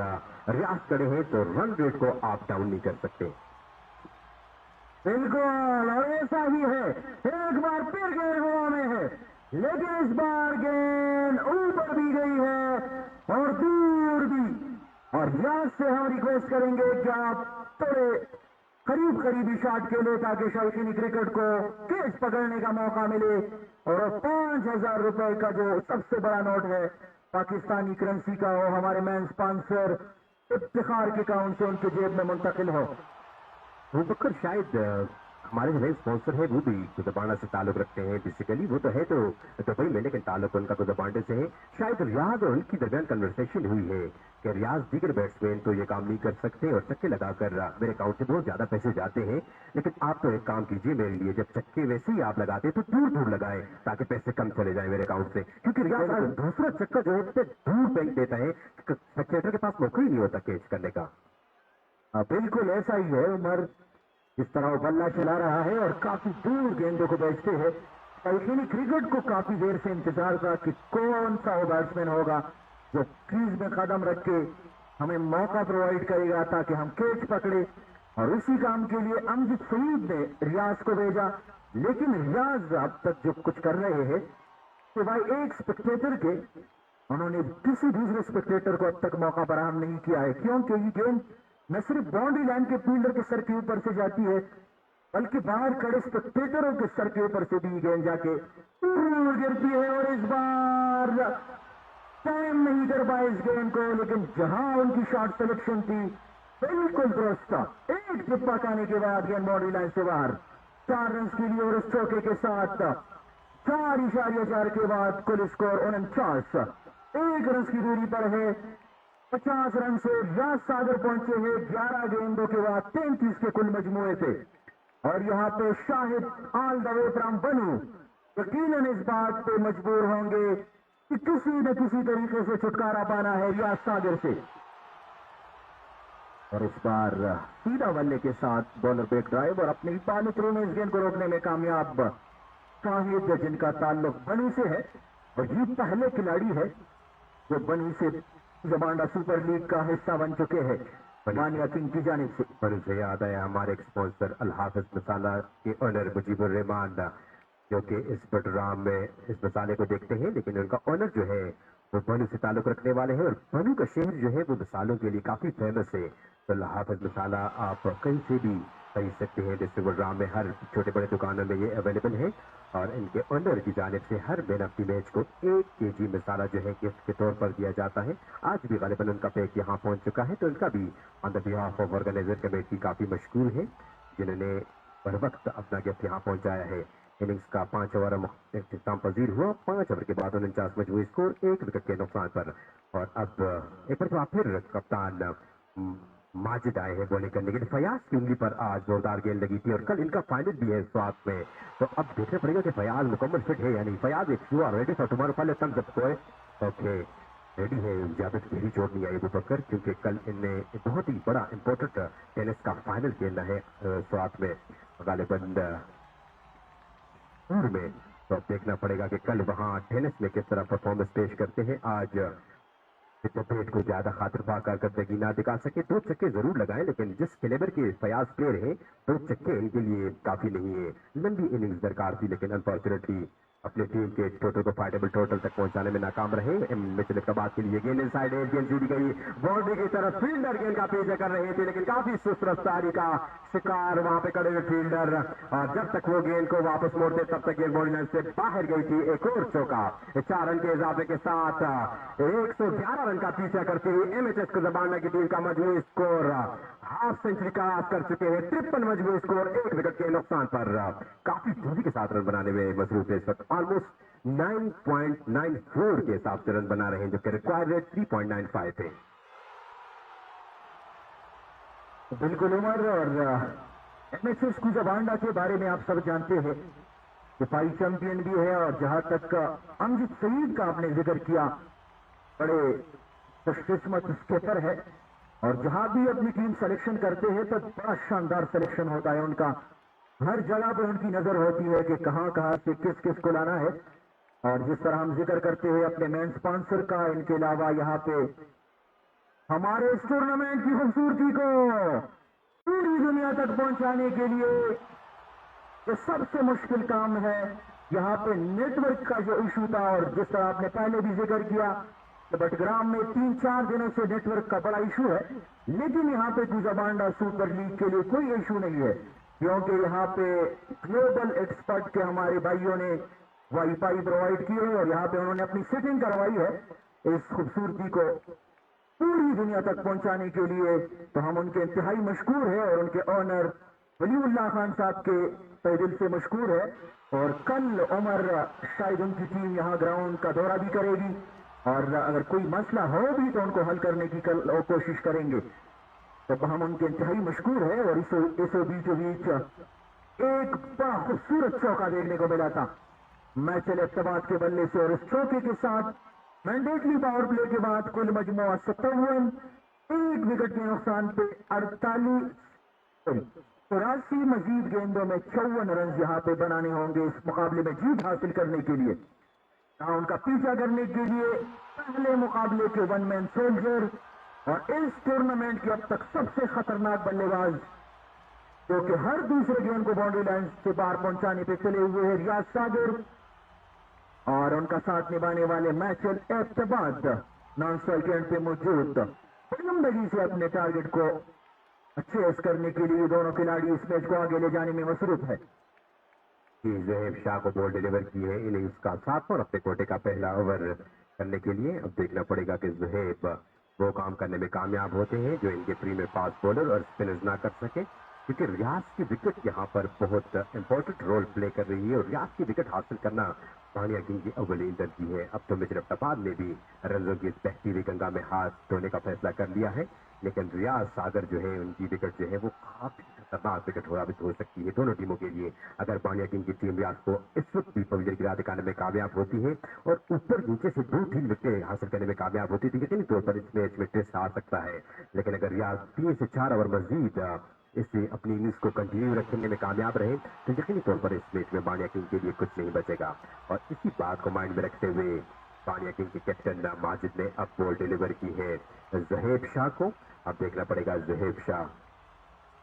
रियाज खड़े हैं तो रन रेट को आप डाउन नहीं कर सकते। बिल्कुल, और ऐसा ही है, एक बार फिर गेंद हवा में है लेकिन इस बार गेंद ऊपर भी गई है और दूर भी, और रियाज से हम रिक्वेस्ट करेंगे कि आप थोड़े करीबी शॉट के लिए ताकि शौकीनी क्रिकेट को कैच पकड़ने का मौका मिले और 5,000 रुपए का जो सबसे बड़ा नोट है पाकिस्तानी करेंसी का हो हमारे मेन स्पॉन्सर इफ्तिखार के अकाउंट से उनके जेब में मुंतकिल हो। वो बकर शायद हमारे जो स्पॉन्सर है वो भी गुजरबांडा से ताल्लुक रखते हैं, बेसिकली वो तो है तो दुबई में, लेकिन ताल्लुक उनका गुजरबांडे से है। शायद रियाज और उनकी दरमियान कन्वर्सेशन हुई है कि रियाज दीगर बैट्समैन तो ये काम नहीं कर सकते और चक्के लगाकर मेरे अकाउंट से बहुत ज्यादा पैसे जाते हैं, लेकिन आप तो एक काम कीजिए मेरे लिए, जब चक्के वैसे ही आप लगाते तो दूर लगाए ताकि पैसे कम चले जाए मेरे अकाउंट से, क्योंकि रियाज दूसरा चक्का जो है दूर फेंक देता है, सेक्रेटर के पास मौका ही नहीं होता कैच करने का। बिल्कुल ऐसा ही है उमर, इस तरह वो बल्ला चला रहा है और काफी दूर गेंदों को बेचते हैं। शौकीनी क्रिकेट को काफी देर से इंतजार था कि कौन सा वो बैट्समैन होगा जो क्रीज में कदम रख के हमें मौका प्रोवाइड करेगा ताकि हम कैच पकड़े, और उसी काम के लिए अमजद सईद ने रियाज को भेजा। लेकिन रियाज अब तक जो कुछ कर रहे हैं तो भाई एक स्पेक्टेटर के उन्होंने किसी दूसरे स्पेक्टेटर को अब तक मौका फराहम नहीं किया है, क्योंकि ये गेंद न सिर्फ बाउंड्री लाइन के फील्डर के सर के ऊपर से जाती है बल्कि बाहर खड़े स्पेक्टेटरों के सर के ऊपर से भी गेंद जाके गिरती है। और इस बार टाइम नहीं कर पाए इस गेंद को, लेकिन जहां उनकी शॉट सिलेक्शन थी बिल्कुल दुरुस्त था। एक टिप्पा खाने के बाद गेंद बाउंड्री लाइन से बाहर 4 रन के लिए, और इस चौके के साथ 4.4 के बाद कुल स्कोर 49, 1 रन की दूरी पर है। 50 रन से रियाज सागर पहुंचे हैं 11 गेंदों के बाद 33 के कुल मजमूए थे। और यहाँ पे Shahid all the way from बनू यकीनन इस बात पे मजबूर होंगे कि किसी न किसी तरीके से छुटकारा पाना है रियाज सागर से। और इस बार सीधा बल्ले के साथ बॉलर बैक ड्राइव और अपने पानी थ्रो में इस गेंद को रोकने में कामयाब शाहिद, जिनका ताल्लुक बनू से है और ये पहले खिलाड़ी है जो बनू से गुजरबांडा सुपर लीग का हिस्सा बन चुके हैं। बानिया किंग की जानिब से। और उसे याद आया हमारे एक स्पॉन्सर अल हाफिज मसाला के ओनर मुजीबुर रहमान, जो कि इस बटराम में इस मसाले को देखते हैं, लेकिन उनका ओनर जो है वो बनू से ताल्लुक रखने वाले हैं, और बनू का शहर जो है वो मसालों के लिए काफी फेमस है। तो अल हाफिज मसाला आप कहीं से भी खरीद सकते हैं। डिस्ट्रिक्ट बटराम में हर छोटे बड़े दुकानों में ये अवेलेबल है, और इनके ओनर की जानिब से her man of the match को 1 kg मसाला जो है गिफ्ट के तौर पर दिया जाता है। आज भी गालिबन उनका पैक यहाँ पहुंच चुका है, तो इनका भी on the behalf of organiser committee काफी मशहूर है, जिन्होंने बर वक्त अपना गिफ्ट यहाँ पहुंचाया है। इनिंग्स का 5 ओवर इख्तिताम पजीर हुआ। 5 ओवर के बाद 49 मजमूई स्कोर, 1 विकेट के नुकसान पर। और अब एक बार फिर कप्तान माजिद आए हैं बॉलिंग करने के लिए। फयाज की उंगली पर आज जोरदार गेंद लगी थी, और कल इनका फाइनल भी है स्वाद में, तो अब देखना पड़ेगा कि फयाज मुकम्मल फिट है या नहीं। Fayaz if you are ready for tomorrow, पहले तम जब कोई ओके रेडी है। ज्यादा गहरी चोट नहीं आई अबू बकर, क्योंकि कल इनने बहुत ही बड़ा इंपॉर्टेंट टेनिस का फाइनल खेलना है स्वाद में गालिबन में। तो अब देखना पड़ेगा कि कल वहां टेनिस में किस तरह परफॉर्मेंस पेश करते हैं। आज पेट को ज्यादा खातिर पा कारकर्दगी ना दिखा सके, 2 छक्के जरूर लगाए, लेकिन जिस कैलिबर के फयाज प्लेयर है 2 छक्के इनके लिए काफी नहीं है। लंबी इनिंग्स दरकार थी, लेकिन अनफॉर्चुनेटली अपनी टीम के टोटल को फाइटेबल टोटल तक पहुंचाने में नाकाम रहे। मिचेल इकबाल के लिए गेंद इनसाइड एज, गेंद जुड़ी गई बाउंड्री की तरफ। फील्डर गेंद का पीछा कर रहे थे, लेकिन काफी सुस्त रफ्तारी का शिकार वहां पे खड़े हुए फील्डर, और जब तक वो गेंद को वापस मोड़ते तब तक गेंद बाउंड्री लाइन से बाहर गई थी। एक और चौका 4 रन के इजाफे के साथ 111 रन का पीछा करती हुई एमएचएस को जबाना की टीम का मजमूई स्कोर हाफ सेंचुरी का कर चुके हैं। 53 मजमूई स्कोर, 1 विकेट के नुकसान पर। काफी तेजी के साथ रन बनाने में मसरूफ है इस वक्त। ऑलमोस्ट 9.94 के हिसाब से रन बना रहे हैं, जो कि रिक्वायर्ड रेट 3.95 है। बिल्कुल उमर, और एमएचएस कुजाबांडा के बारे में आप सब जानते हैं कि पाई चैंपियन भी है, और जहां तक अमजद सईद का आपने जिक्र किया, बड़े खुशकिस्मत स्केपर है, और जहां भी अपनी टीम सिलेक्शन करते हैं तो बड़ा शानदार सिलेक्शन होता है उनका। हर जगह पर उनकी नजर होती है कि कहां से किस किस को लाना है। और जिस तरह हम जिक्र करते हैं अपने मेन स्पॉन्सर का, इनके अलावा यहाँ पे हमारे इस टूर्नामेंट की खूबसूरती को पूरी दुनिया तक पहुंचाने के लिए जो सबसे मुश्किल काम है, यहाँ पे नेटवर्क का जो इशू था, और जिस तरह आपने पहले भी जिक्र किया कि बटग्राम में 3-4 दिनों से नेटवर्क का बड़ा इशू है, लेकिन यहाँ पे कुजाबांडा सुपर लीग के लिए कोई इशू नहीं है, क्योंकि यहाँ पे ग्लोबल एक्सपर्ट के हमारे भाइयों ने वाईफाई प्रोवाइड की है, और यहाँ पे उन्होंने अपनी सेटिंग करवाई है इस खूबसूरती को पूरी दुनिया तक पहुंचाने के लिए। तो हम उनके इंतहाई मशकूर है, और उनके ऑनर वलीउल्लाह खान साहब के तहे दिल से मशकूर है। और कल उमर शायद उनकी टीम यहाँ ग्राउंड का दौरा भी करेगी, और अगर कोई मसला हो भी तो उनको हल करने की कल कोशिश करेंगे। तो हम उनके इंतहाई मशकूर है। और इस बीच एक बड़ा खूबसूरत चौका देखने को मिला था मैचल इत्तेमाद के बल्ले से, और इस चौके के साथ मैंडेटरी पावर प्ले के बाद कुल मजमुआ 57, 1 विकेट के नुकसान पे 84 मजीद गेंदों में 54 रन यहाँ पे बनाने होंगे इस मुकाबले में जीत हासिल करने के लिए। उनका पीछा करने के लिए पहले मुकाबले के 1 मैन सोल्जर, और इस टूर्नामेंट के अब तक सबसे खतरनाक बल्लेबाज, जो कि हर दूसरे गेंद को बाउंड्री लाइन से बाहर पहुंचाने पे चले हुए हैं, रियाज सागर, और उनका साथ निभाने वाले मैचल एतबाद नॉन स्ट्राइक एंड पे मौजूद। लंबी से अपने टारगेट को चेस करने के लिए दोनों खिलाड़ी इस मैच को आगे ले जाने में मसरूफ है। ज़ुहैब शाह को बॉल डिलीवर की है इनिंग्स का 7 और अपने कोटे का पहला ओवर करने के लिए। अब देखना पड़ेगा कि ज़ुहैब वो काम करने में कामयाब होते हैं जो इनके प्री में फास्ट बॉलर और स्पिनर्स ना कर सके, क्योंकि रियाज की विकेट यहाँ पर बहुत इंपॉर्टेंट रोल प्ले कर रही है, और रियाज की विकेट हासिल करना बानिया किंग की अव्वली तरजीह है। अब तो मिचेल इकबाल ने भी रनों की बहती हुई गंगा में हाथ धोने का फैसला कर लिया है, लेकिन रियाज सागर जो है उनकी विकेट जो है वो काफी खतरनाक विकेट साबित हो सकती है दोनों टीमों के लिए। अगर बानिया किंग की टीम रियाज को इस वक्त भी पवेलियन गिरा दिखाने में कामयाब होती है और ऊपर नीचे से 2-3 विकेट हासिल करने में कामयाब होती है, यकीनी तौर पर इस मैच में टेस्ट आ सकता है। लेकिन अगर रियाज 3 से 4 ओवर मजीद इससे अपनी इनिंग्स को कंटिन्यू रखने में कामयाब रहे तो यकीनी तौर पर इस मैच में बानिया किंग के लिए कुछ नहीं बचेगा। और इसी बात को माइंड में रखते हुए बानिया किंग के कैप्टन माजिद ने अब बॉल डिलीवर की है ज़हेब शाह को। अब देखना पड़ेगा ज़हेब शाह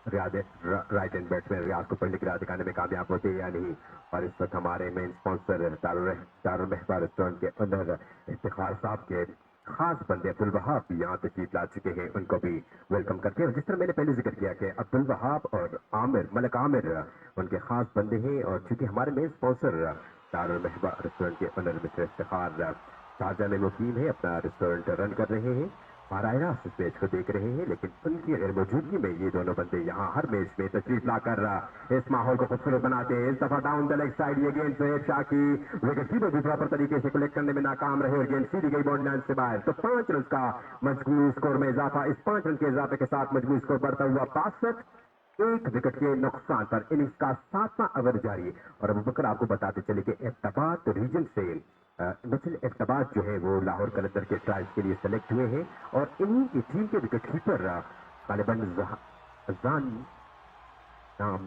राइट हैंड बैट्समैन रियाज को पहले गिरा दिखाने में कामयाब होते हैं या नहीं। और इस वक्त हमारे मेन स्पॉन्सर दारुल महबा रेस्टोरेंट के अंदर इफ्तिखार साहब के खास बंदे अब्दुल वहाब भी यहाँ तशरीफ ला चुके हैं, उनको भी वेलकम करते हैं। जिस तरह मैंने पहले जिक्र किया कि अब्दुल वहाब और आमिर मलक आमिर उनके खास बंदे हैं, और चूंकि हमारे मेन स्पॉन्सर दारुल महबा रेस्टोरेंट के अंदर मिस्टर इफ्तिखार शारजा में मुकीम है, अपना रेस्टोरेंट रन कर रहे हैं, बारह रात इस मैच को देख रहे हैं, लेकिन उनकी गैर मौजूदगी में ये दोनों बंदे यहाँ हर मैच में तशरीफ लाकर इस माहौल को खूबसूरत बनाते हैं। इस दफा डाउन द लेग साइड ये गेंद ज़हेब शाह की विकेट कीपर भी प्रॉपर तरीके से कलेक्ट करने में नाकाम रहे और गेंद सीधी गई बाउंड्री लाइन से बाहर। तो 5 रन का मजबूरी स्कोर में इजाफा। इस 5 रन के इजाफे के साथ मजबूरी स्कोर बढ़ता हुआ 62, 1 विकेट के नुकसान पर इनिंग्स का 7वां ओवर जारी। और अबू बकर आपको बताते चले कि एबटाबाद रीजन से मिचेल एबटाबाद जो है वो लाहौर कलंदर के ट्रायल्स के लिए सेलेक्ट हुए हैं, और इन्हीं की टीम के विकेट कीपर तालिबान जान नाम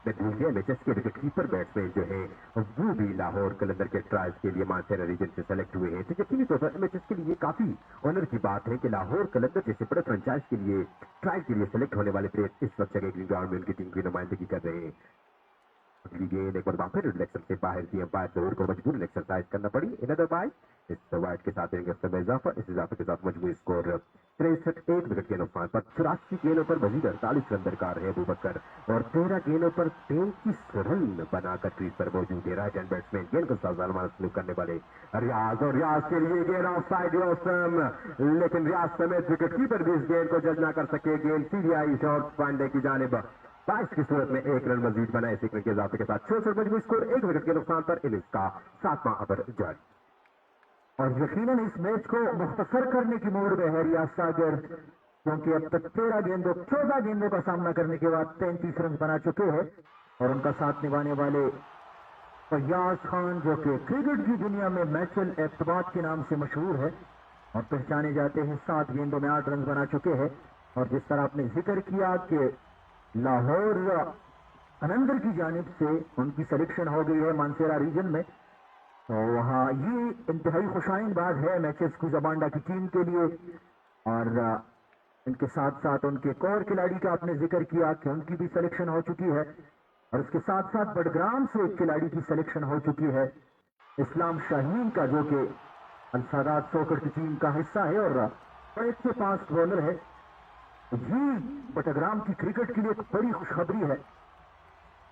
मैं भूल गया मैचेस के विकेट कीपर बैट्समैन जो है वो भी लाहौर कलंदर के ट्रायल्स के लिए मानसेरा रीजन से सेलेक्ट हुए हैं। तो यकीनी तौर पर एमएचएस के लिए काफी ऑनर की बात है कि लाहौर कलंदर जैसे बड़े फ्रेंचाइज के लिए ट्रायल के लिए सेलेक्ट होने वाले प्लेयर इस वक्त जगह ग्राउंड में उनकी टीम की नुमाइंदगी कर रहे हैं। अगली गेंद एक बार फिर इलेक्शन से बाहर की अंपायर जरूर को मजबूर एक्सरसाइज करना पड़ी। इनदर बाय इस वाइड के साथ इजाफा, इस इजाफे के साथ मजबूरी स्कोर 63, 1 विकेट के नुकसान पर 84 गेंदों पर मजीद 48 रन दरकार है अबू बकर, और 13 गेंदों पर 33 रन बनाकर क्रीज पर मौजूद है राइट हैंड बैट्समैन गेंद को सावधान सलूक करने वाले रियाज, और रियाज के लिए गेंद ऑफ साइड लेकिन रियाज समेत विकेट कीपर भी इस गेंद को जज ना कर सके। गेंद सीधी आई शॉर्ट पांडे की जानिब 22 की सूरत में 1 रन मजीद बना। इस रन के इजाफे के साथ 64 मजबूरी स्कोर 1 विकेट के नुकसान पर इनिंग्स का 7वां ओवर जारी। और यकीनन इस मैच को मुख्तसर करने की मूड में है रियाज सागर, क्योंकि अब तक 14 गेंदों का सामना करने के बाद 33 रन बना चुके हैं, और उनका साथ निभाने वाले फयाज खान जो कि क्रिकेट की दुनिया में मिचेल एबटाबाद के नाम से मशहूर है और पहचाने जाते हैं, 7 गेंदों में 8 रन बना चुके हैं। और जिस तरह आपने जिक्र किया कि लाहौर कलंदर की जानिब से उनकी सिलेक्शन हो गई है मानसेरा रीजन में, तो वहाँ ये इंतहाई खुशाइन बात है मैचेस कुजाबांडा की टीम के लिए। और इनके साथ साथ उनके एक और खिलाड़ी का आपने जिक्र किया कि उनकी भी सिलेक्शन हो चुकी है, और उसके साथ साथ बडग्राम से एक खिलाड़ी की सिलेक्शन हो चुकी है इस्लाम शाहीन का, जो कि अल-सादात सोकर की टीम का हिस्सा है और बड़े अच्छे फास्ट बॉलर है। ये बडग्राम की क्रिकेट के लिए एक बड़ी खुशखबरी है,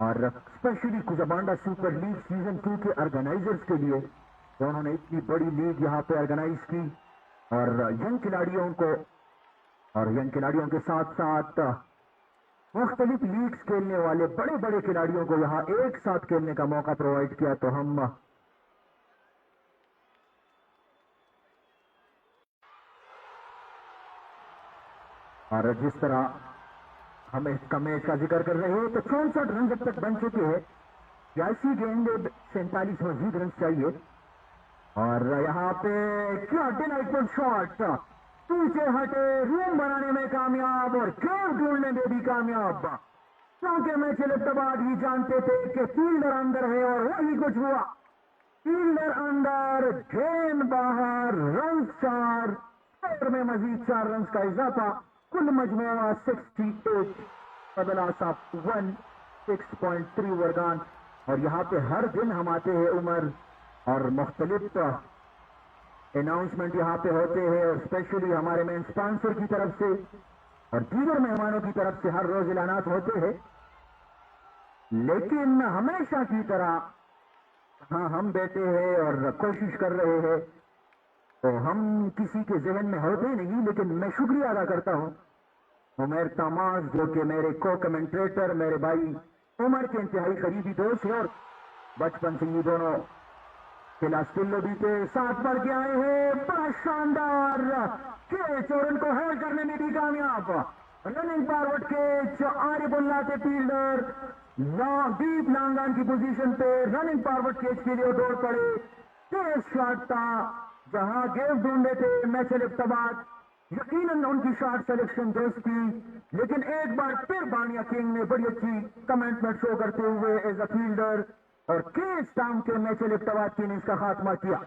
और स्पेशली कुजाबांडा सुपर लीग सीजन 2 के ऑर्गेनाइजर्स के लिए, तो उन्होंने इतनी बड़ी लीग यहाँ पे ऑर्गेनाइज की, और यंग खिलाड़ियों के साथ साथ मुख्तलिफ लीग्स खेलने वाले बड़े बड़े खिलाड़ियों को यहाँ एक साथ खेलने का मौका प्रोवाइड किया। तो हम और जिस तरह हम इसका मैच का जिक्र कर रहे हैं, तो 64 रन जब तक बन चुके हैं, 82 गेंद 47 मजीद रन चाहिए। और यहाँ पे क्या डिलाइटफुल शॉट, पीछे हटे, रूम बनाने में कामयाब और गेंद ढूंढने में भी कामयाब, क्योंकि मिचेल एबटाबाद ही जानते थे कि फील्डर अंदर है, और वही कुछ हुआ। फील्डर अंदर, गेंद बाहर, रन 4, स्कोर में मजीद 4 रन का इजाफा, कुल मजमूआ 68 बदला साफ 16.3 वर्गान। और यहाँ पे हर दिन हम आते हैं उमर, और मुख्तलिफ अनाउंसमेंट यहाँ पे होते हैं, और स्पेशली हमारे मेन स्पॉन्सर की तरफ से और दीगर मेहमानों की तरफ से हर रोज ऐलानात होते हैं। लेकिन हमेशा की तरह हाँ हम बैठे हैं और कोशिश कर रहे हैं, तो हम किसी के जहन में होते नहीं। लेकिन मैं शुक्रिया अदा करता हूँ उमर तमाज, जो कि मेरे को कमेंट्रेटर, मेरे भाई उमर के इंतहाई करीबी दोस्त है, और बचपन से ये दोनों खिलास्टिल्लो भी के साथ बढ़ के आए हैं। बड़ा शानदार कैच, और उनको हेल्प करने में भी कामयाब। रनिंग फॉरवर्ड कैच, आरिफुल्लाह के फील्डर दीप लांगान की पोजीशन पे रनिंग फॉरवर्ड कैच के लिए दौड़ पड़े। तेज शॉट था, जहां गेंद ढूंढे थे मिचेल एबटाबाद, यकीनन उनकी शॉट सिलेक्शन दुरुस्त थी। लेकिन एक बार फिर बानिया किंग ने बड़ी अच्छी कमिटमेंट शो करते हुए एज अ फील्डर और कैच टांग के मिचेल एबटाबाद की इनिंग्स का खात्मा किया।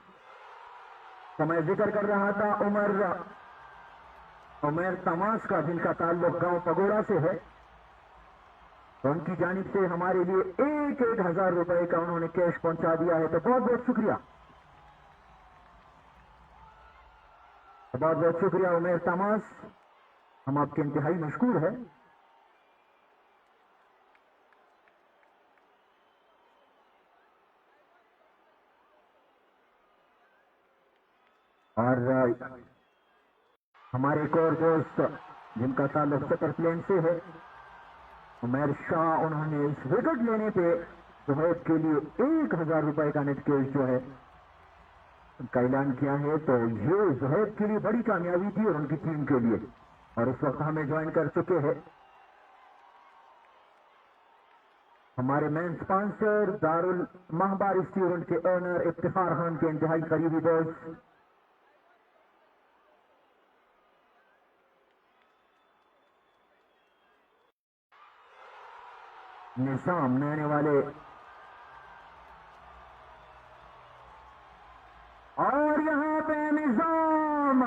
तो मैं जिक्र कर रहा था उमर तमाश का, जिनका ताल्लुक गांव पगोड़ा से है। तो उनकी जानिब से हमारे लिए 1,000 रुपए का उन्होंने कैश पहुंचा दिया है, तो बहुत बहुत शुक्रिया, बहुत बहुत शुक्रिया उमर तमाश, हम आपके इंतहाई मशकूर है। और हमारे एक और दोस्त जिनका ताल्लुक चतर प्लेन से है, उमर शाह, उन्होंने इस विकेट लेने पे जोहैब के लिए 1,000 रुपए का नेट कैश जो है उनका ऐलान किया है। तो ये जोहैब के लिए बड़ी कामयाबी थी और उनकी टीम के लिए, और इस वक्त हमें ज्वाइन कर चुके हैं हमारे मेन स्पॉन्सर दारुल महबार रेस्टोरेंट के ओनर इफ्तिखार खान के इंतहाई करीबी दोस्त निजाम नहाने वाले, और यहाँ पे निजाम,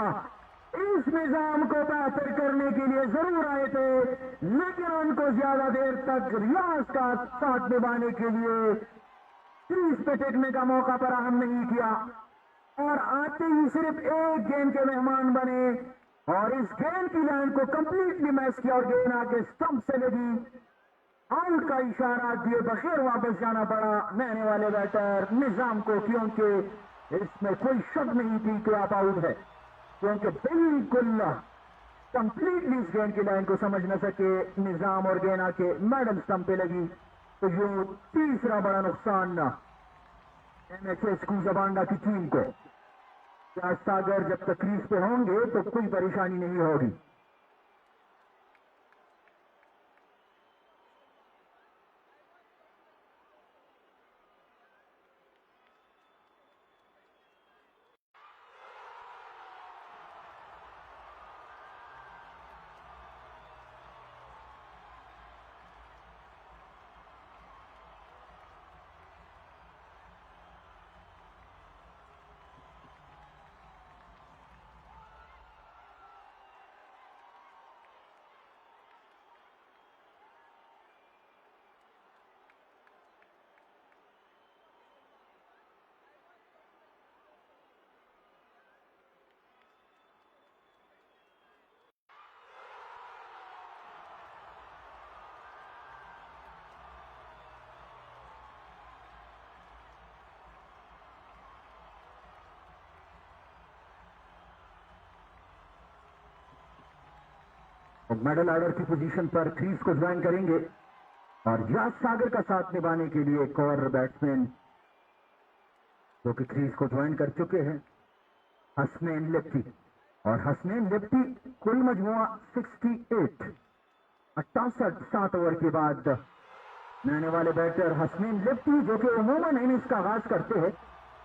इस निजाम को बेहतर करने के लिए जरूर आए थे, लेकिन उनको ज्यादा देर तक रियाज का साथ निभाने के लिए क्रीज पे टेकने का मौका फराहम नहीं किया, और आते ही सिर्फ एक गेंद के मेहमान बने और इस गेंद की लाइन को कंप्लीटली मैच किया और गेंद आके स्टंप से लगी। आउट का इशारा दिए बगैर वापस जाना पड़ा नहाने वाले बैटर निजाम को, क्योंकि इसमें कोई शक नहीं थी कि आप आउट है, क्योंकि बिल्कुल कंप्लीटली इस गेंद की लाइन को समझ न सके निजाम और गेंद आके मेडल स्टंप पे लगी। तो ये तीसरा बड़ा नुकसान एमएचएस कूजाबांडा की टीम को। क्या सागर जब तक क्रीज पे होंगे तो कोई परेशानी नहीं होगी। मेडल ऑर्डर की पोजीशन पर क्रीज को ज्वाइन करेंगे और याद सागर का साथ निभाने के लिए एक और बैट्समैन जो कि क्रीज को ज्वाइन कर चुके हैं, हसनैन लिप्टी। और हसनैन लिप्टी कुल मजमुआ 68 7 ओवर के बाद नहाने वाले बैटर हसनैन लिप्टी, जो कि उमूमन इनिंग्स का आगाज करते हैं,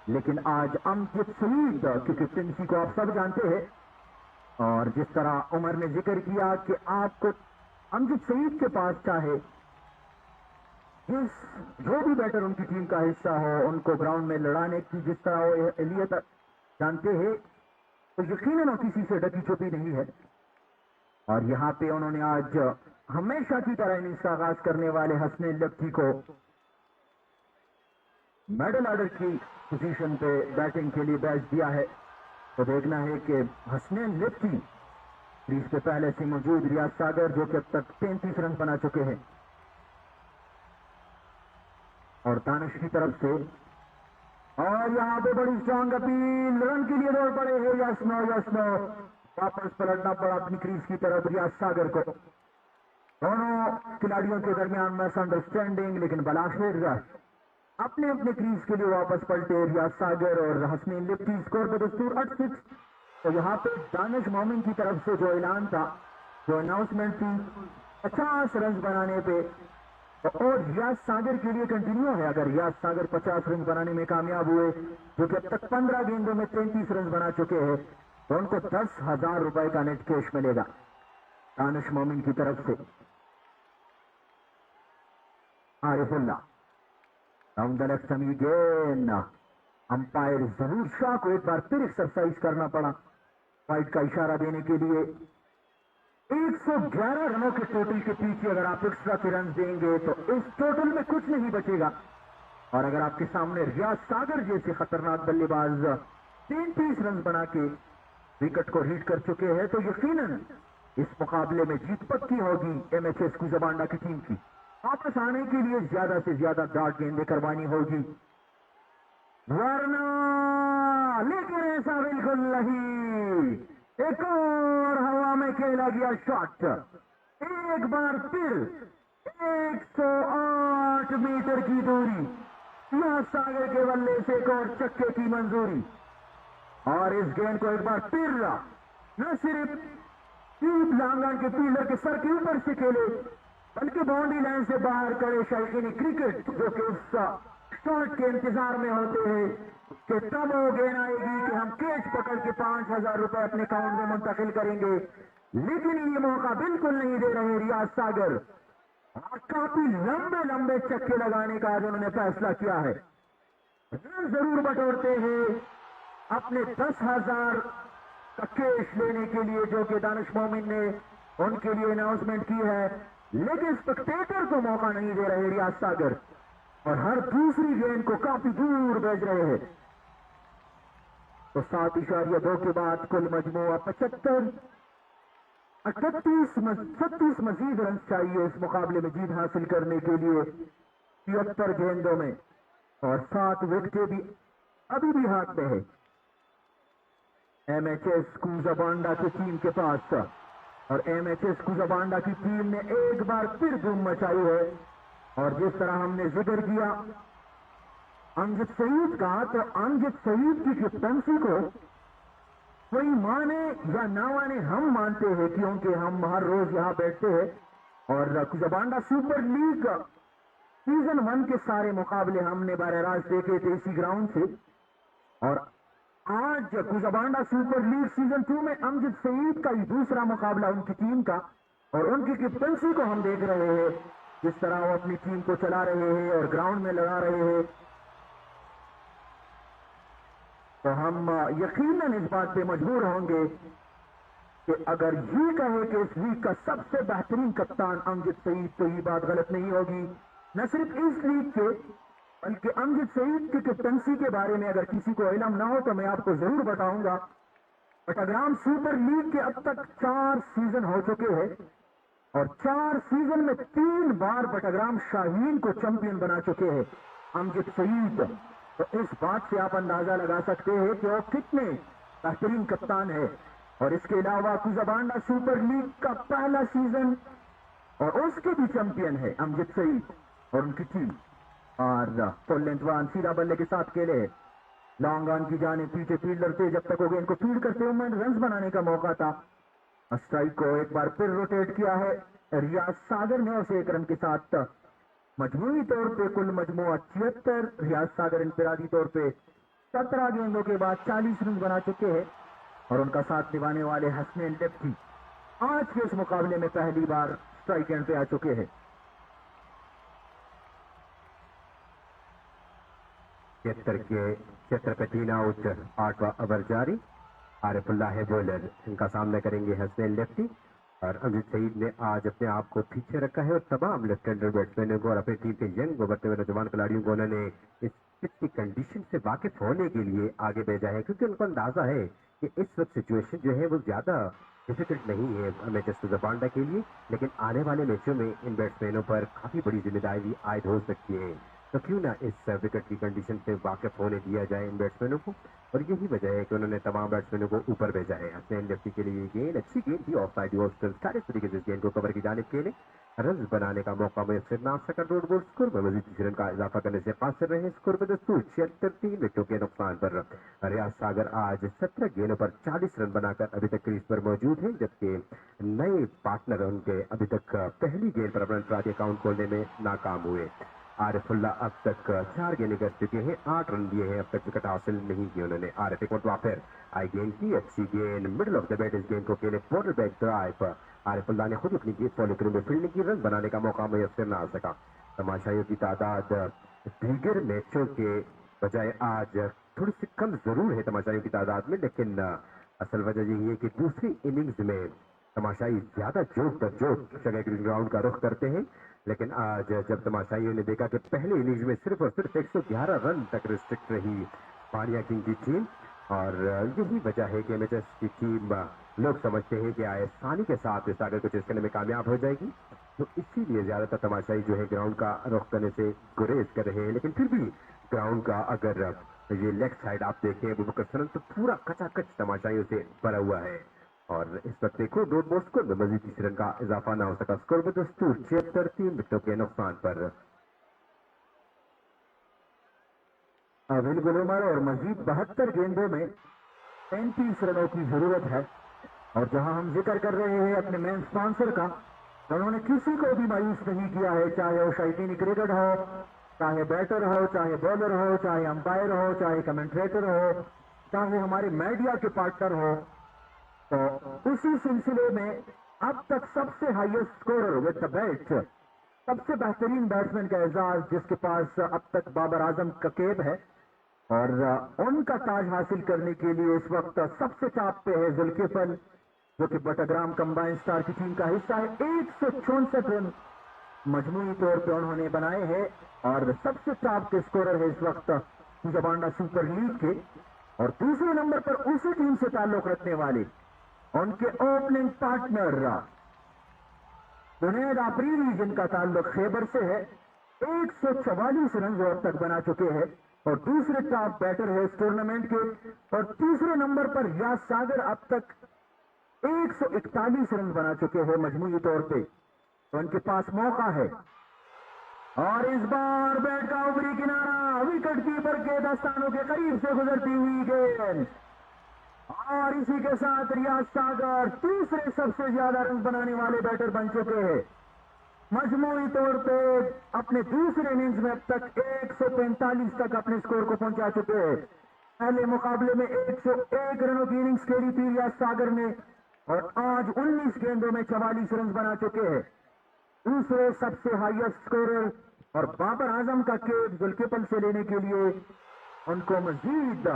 लेकिन आज अमजद सईद की कैप्टनसी को आप सब जानते हैं। और जिस तरह उमर ने जिक्र किया कि आपको अमजद सईद के पास चाहे जो भी बैटर उनकी टीम का हिस्सा हो उनको ग्राउंड में लड़ाने की जिस तरह वो एहलियत जानते हैं, तो यकीनन वो किसी से ढकी छुपी नहीं है। और यहाँ पे उन्होंने आज हमेशा की तरह इनिंग्स का आगाज करने वाले हसनैन लिप्टी को मेडल ऑर्डर की पोजीशन पे बैटिंग के लिए बैच दिया है। तो देखना है कि हसनैन लिप्टी क्रीज पे पहले से मौजूद रियाज सागर, जो कि अब तक 33 रन बना चुके हैं, और दानिश की तरफ से, और यहाँ पे बड़ी स्ट्रांग अपील, रन के लिए दौड़ पड़े हैं यस नो, वापस पलटना पड़ा अपनी क्रीज की तरफ रियाज सागर को। दोनों खिलाड़ियों के दरमियान मिसअंडरस्टैंडिंग, लेकिन बलाखिर अपने अपने क्रीज के लिए वापस पलटे रियाज सागर और हसनैन लिप्टी। स्कोर पे दस्तूर 8-6। तो यहाँ पे दानिश मोमिन की तरफ से जो ऐलान था, जो अनाउंसमेंट थी 50 रन बनाने पे, और रियाज सागर के लिए कंटिन्यू है। अगर रियाज सागर 50 रन बनाने में कामयाब हुए, जो कि अब तक 15 गेंदों में 33 रन बना चुके हैं, तो उनको 10,000 रुपए का नेट कैश मिलेगा दानिश मोमिन की तरफ से। आरिफुल्ला डाउन द लेफ्ट समी गेंद अंपायर जरूर शाह को एक बार फिर एक्सरसाइज करना पड़ा फाइट का इशारा देने के लिए। 111 रनों के टोटल के पीछे अगर आप एक्स्ट्रा के रन देंगे तो इस टोटल में कुछ नहीं बचेगा। और अगर आपके सामने रियाज सागर जैसे खतरनाक बल्लेबाज 33 रन बना के विकेट को रीड कर चुके हैं तो यकीनन इस मुकाबले में जीत पक्की होगी एमएचएस कुजाबांडा की टीम की। वापस आने के लिए ज्यादा से ज्यादा डॉट गेंदें करवानी होगी, वरना लेकिन ऐसा बिल्कुल नहीं। एक और हवा में खेला गया शॉट, एक बार फिर 108 मीटर की दूरी, रियाज सागर के बल्ले से एक और छक्के की मंजूरी। और इस गेंद को एक बार फिर न सिर्फ डीप लांगन के फील्डर के सर के ऊपर से खेले बल्कि बाउंड्री लाइन से बाहर करे शौकीन क्रिकेट जो कि उस शॉट के इंतजार में होते हैं कि तब वो गेंद आएगी कि हम कैच पकड़ के 5,000 रुपए अपने अकाउंट में मुंतकिल करेंगे। लेकिन ये मौका बिल्कुल नहीं दे रहे रियाज सागर और काफी लंबे लंबे चक्के लगाने का आज उन्होंने फैसला किया है। रन जरूर बटोरते हैं अपने 10,000 का कैश लेने के लिए जो कि दानिश मोमिन ने उनके लिए अनाउंसमेंट की है, लेकिन स्पेक्टेटर को मौका नहीं दे रहे रियाज सागर और हर दूसरी गेंद को काफी दूर भेज रहे हैं। तो 7.2 के बाद कुल मजमूआ 75, 36 मजीद रन चाहिए इस मुकाबले में जीत हासिल करने के लिए 73 गेंदों में, और 7 विकेटें भी अभी भी हाथ में है एमएचएस कुजाबांडा की टीम के पास। और एमएचएस कुजाबांडा की टीम ने एक बार फिर धूम मचाई है। और जिस तरह हमने जिक्र किया अमजद सईद का, तो अमजद सईद की कैप्टनसी को कोई माने या ना माने हम मानते हैं क्योंकि हम हर रोज यहां बैठते हैं और कुजाबांडा सुपर लीग सीजन 1 के सारे मुकाबले हमने बराह रास्त देखे थे इसी ग्राउंड से। और आज कुजाबांडा सुपर लीग सीजन 2 में अमजद सईद का ही दूसरा मुकाबला उनकी टीम का, और उनकी कैप्टनसी को हम देख रहे हैं जिस तरह वो अपनी टीम को चला रहे हैं और ग्राउंड में लगा रहे हैं। तो हम यकीनन इस बात पे मजबूर होंगे कि अगर ये कहे कि इस लीग का सबसे बेहतरीन कप्तान अमजद सईद, तो ये बात गलत नहीं होगी। न सिर्फ इस लीग के बल्कि अमजद सईद की कैप्टनसी के बारे में अगर किसी को इल्म ना हो तो मैं आपको जरूर बताऊंगा। बटाग्राम सुपर लीग के अब तक 4 सीजन हो चुके हैं और 4 सीजन में 3 बार बटाग्राम शाहीन को चैंपियन बना चुके हैं अमजद सईद। तो इस बात से आप अंदाजा लगा सकते हैं कि वो कितने बेहतरीन कप्तान है। और इसके अलावा कुजाबांडा सुपर लीग का पहला सीजन और उसके भी चैंपियन है अमजद सईद और उनकी टीम। और फुल लेंथ वन सीधा बल्ले के साथ खेले, लॉन्ग ऑन की जाने पीछे फील्डर थे, जब तक वो गेंद को फील्ड करते हुए रन बनाने का मौका था। स्ट्राइक को एक बार फिर रोटेट किया है रियाज सागर ने उसे 1 रन के साथ। मजमूई तौर पे कुल मजमुआ 76, रियाज सागर इंफरादी तौर पे 17 गेंदों के बाद 40 रन बना चुके हैं। और उनका साथ निभाने वाले हसनैन लेफ्टी आज के इस मुकाबले में पहली बार स्ट्राइक एंड पे आ चुके हैं। 73 के क्षेत्र पे 3 आउट, 8वां ओवर जारी। आरिफुल्लाह है बॉलर, इनका सामना करेंगे हसनैन लेफ्टी। और अमजद सईद ने आज अपने आप को पीछे रखा है और तमाम लेफ्ट हैंडर बैट्समैनों को और अपनी टीम के यंग उभरते हुए नौजवान खिलाड़ियों को उन्होंने इस पिच की कंडीशन से वाकिफ होने के लिए आगे भेजा है, क्योंकि उनको अंदाजा है कि इस वक्त सिचुएशन जो है वो ज्यादा डिफिकल्ट नहीं है एमएचएस कुजाबांडा के लिए, लेकिन आने वाले मैचों में इन बैट्समैनों पर काफी बड़ी जिम्मेदारी आयद हो सकती है। तो क्यों ना इस विकेट की कंडीशन से वाकिफ होने दिया जाए इन बैट्समैनों को, और यही वजह है कि उन्होंने तमाम बैट्समैनों को ऊपर भेजा है। हसनैन लेफ्टी के लिए गेंद अच्छी गेंद थी, ऑफ साइड इस तरीके से गेंद को कवर की जानिब के लिए रन बनाने का मौका मुयसर ना सका। रोड बोल स्कोर में मजीद 3 रन का इजाफा करने से पास कर रहे हैं। स्कोर पे दोस्तों 76, 3 विकेटों के नुकसान पर रियाज सागर आज 17 गेंदों पर 40 रन बनाकर अभी तक क्रीज पर मौजूद है, जबकि नए पार्टनर उनके अभी तक पहली गेंद पर अपना इंफरादी अकाउंट खोलने में नाकाम हुए। आरिफुल्लाह अब तक 4 गेंदें कर चुके हैं, 8 रन दिए हैं, अब तक विकेट हासिल नहीं किए उन्होंने। आरिफ एक मरतबा फिर आई गेंद की अच्छी गेंद मिडिल ऑफ द बैट, इस गेंद को खेले बॉर्डर बैक ड्राइव। आरिफुल्लाह ने खुद अपनी गेंद फॉलो करूं में फील्डिंग की, रन बनाने का मौका मुयसर ना आ सका। तमाशाइयों की तादाद दीगर मैचों के बजाय आज थोड़ी सी कम जरूर है तमाशाइयों की तादाद में, लेकिन असल वजह यही है कि दूसरी इनिंग्स में तमाशाई ज्यादा जोर तर जोर जगह ग्राउंड का रुख करते हैं। लेकिन आज जब तमाशाइयों ने देखा कि पहले इनिंग्स में सिर्फ और सिर्फ 111 रन तक रिस्ट्रिक्ट रही बानिया किंग की टीम, और यही वजह है कि एमएचएस की टीम लोग समझते हैं कि आसानी के साथ इस सागर को चेस करने में कामयाब हो जाएगी, तो इसीलिए ज्यादातर तमाशाई जो है ग्राउंड का रुख करने से गुरेज कर रहे हैं। लेकिन फिर भी ग्राउंड का अगर ये लेग साइड आप देखें अबू बकर सनम, तो पूरा कचाकच तमाशाइयों से भरा हुआ है। और इस वक्त देखो डोट बॉल स्कोर में मजीद 30 रन का इजाफा ना हो सका। स्कोर में दस्तूर 76, 3 विकेटों के नुकसान पर। बिल्कुल उमर, और मजीद 72 गेंदों में 35 रनों की जरूरत है। और जहां हम जिक्र कर रहे हैं अपने मेन स्पॉन्सर का, उन्होंने किसी को भी मायूस नहीं किया है, चाहे वो शौकीन क्रिकेट हो, चाहे बैटर हो, चाहे बॉलर हो, चाहे अंपायर हो, चाहे कमेंट्रेटर हो, चाहे हमारे मीडिया के पार्टनर हो। तो उसी सिलसिले में अब तक सबसे highest scorer with the belt, सबसे बेहतरीन बैट्समैन का एजाज जिसके पास अब तक बाबर आजम का केब है, और उनका ताज हासिल करने के लिए इस वक्त सबसे टॉप पे है जुल्किफल, जो कि बटाग्राम कंबाइन स्टार की टीम का हिस्सा है। 164 रन मजमूई तौर पे उन्होंने बनाए हैं, और सबसे टॉप के स्कोरर है इस वक्त जबांडा सुपर लीग के। और दूसरे नंबर पर उसी टीम से ताल्लुक रखने वाले उनके ओपनिंग पार्टनर जुनैद आफरीदी, जिनका ताल्लुक खैबर से है, 144 रन अब तक बना चुके हैं, और दूसरे टॉप बैटर है इस टूर्नामेंट के। और तीसरे नंबर पर रियाज सागर अब तक 141 रन बना चुके हैं मजमूई तौर पे, तो उनके पास मौका है। और इस बार बैट का ऊपरी किनारा विकेट कीपर के दस्तानों के करीब से गुजरती हुई गेंद, और इसी के साथ रियाज सागर तीसरे सबसे ज्यादा रन बनाने वाले बैटर बन चुके हैं। मजमूई तौर पे अपने दूसरे इनिंग्स में अब तक 145 तक अपने स्कोर को पहुंचा चुके हैं। पहले मुकाबले में 101 रनों की इनिंग्स खेली थी रियाज सागर ने, और आज 19 गेंदों में 44 रन बना चुके हैं। दूसरे सबसे हाईएस्ट स्कोरर और बाबर आजम का केब जुल्किफल से लेने के लिए उनको मजीद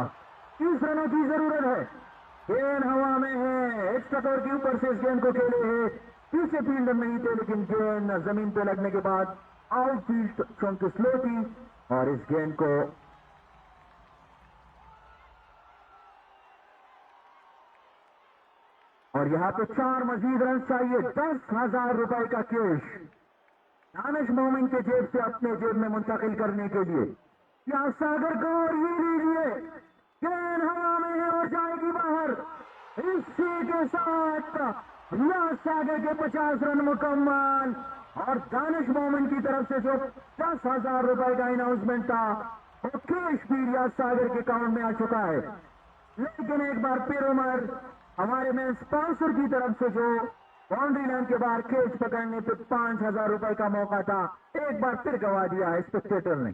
30 रनों की जरूरत है। गेंद हवा में है, एक्स्ट्रा कवर के ऊपर से इस गेंद को खेले हैं, पीछे फील्डर नहीं थे, लेकिन गेंद जमीन पे लगने के बाद आउटफील्ड चौंकी स्लो थी, और इस गेंद को और यहाँ पे 4 मजीद रन चाहिए, 10,000 रुपए का कैश दानिश मोमिन के जेब से अपने जेब में मुंतकिल करने के लिए। या सागर को और ये लीजिए, गेंद हवा में है और जाएगी बाहर। इसी के साथ रियाज सागर के 50 रन मुकम्मल, और दानिश मोमिन की तरफ से जो 10,000 रुपए का अनाउंसमेंट था वो कैश भी रियाज सागर के अकाउंट में आ चुका है। लेकिन एक बार फिर उमर, हमारे में स्पॉन्सर की तरफ से जो बाउंड्री लाइन के बाहर कैच पकड़ने पे 5,000 रुपए का मौका था, एक बार फिर गवा दिया है स्पेक्टेटर ने।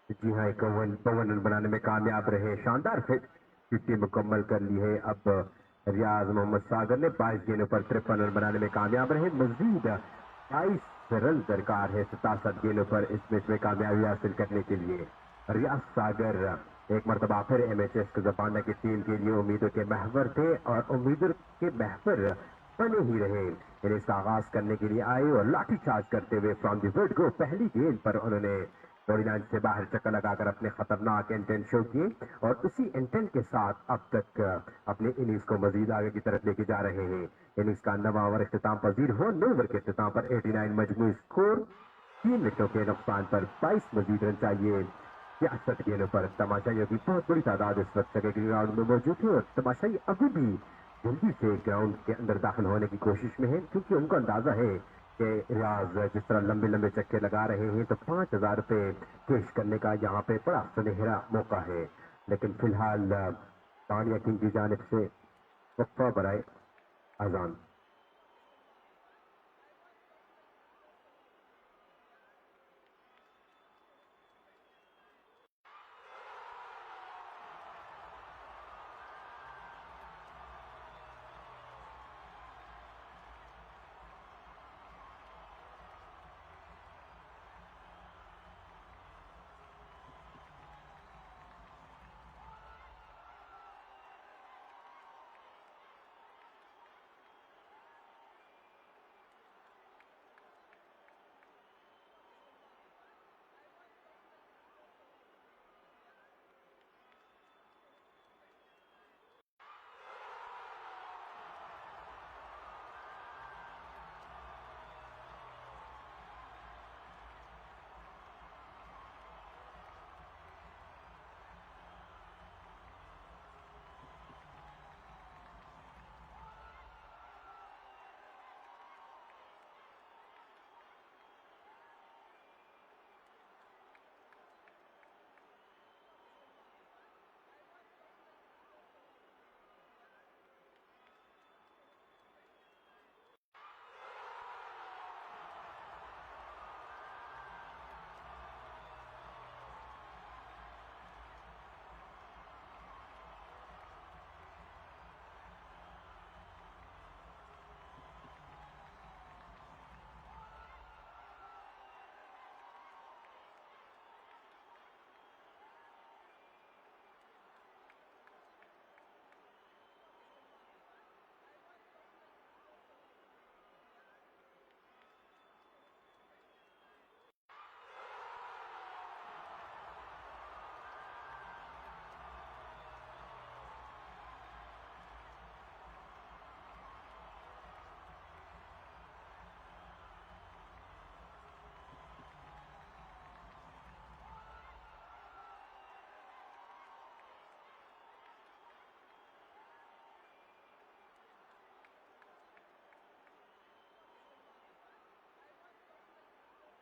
जी हाँ, 51 रन बनाने में कामयाब रहे, शानदार फिट 50 मुकम्मल कर ली है। अब रियाज मोहम्मद सागर ने 22 गेंदों पर 53 रन बनाने में कामयाब रहे। मजीद 22 रन दरकार है 67 गेंदों पर इस मैच में कामयाबी हासिल करने के लिए। रियाज सागर एक मरतबा फिर एमएचएस जबांडा की टीम के लिए उम्मीदों के महवर थे, और उम्मीदों के महवर बने ही रहे। इनिंग्स का आगाज करने के लिए आए और लाठी चार्ज करते हुए फ्रॉम दी विकेट को पहली गेंद पर उन्होंने बॉडी लाइन से बाहर चक्कर लगाकर अपने खतरनाक इंटेंट शो किए, और उसी इंटेंट के साथ अब तक अपने इनिंग्स को मजीद आगे की तरफ लेके जा रहे हैं। इनिंग्स का 9वां ओवर इख्तिताम पजीर हो, 9 ओवर के इख्तिताम पर 89 मजमूई स्कोर, 3 विकेटों के नुकसान पर 22 मजीद रन चाहिए 66 गेंदों पर। तमाशाइयों की बहुत बड़ी तादाद इस वक्त जगह ग्राउंड में मौजूद है, और तमाशाई अभी भी जल्दी से ग्राउंड के अंदर दाखिल होने की कोशिश में है, क्योंकि उनको अंदाजा है कि रियाज जिस तरह लंबे लंबे चक्के लगा रहे हैं, तो 5,000 रुपए कैश करने का यहाँ पे बड़ा सुनहरा मौका है। लेकिन फिलहाल बानिया किंग की जानिब से वक्फा बराए अजान।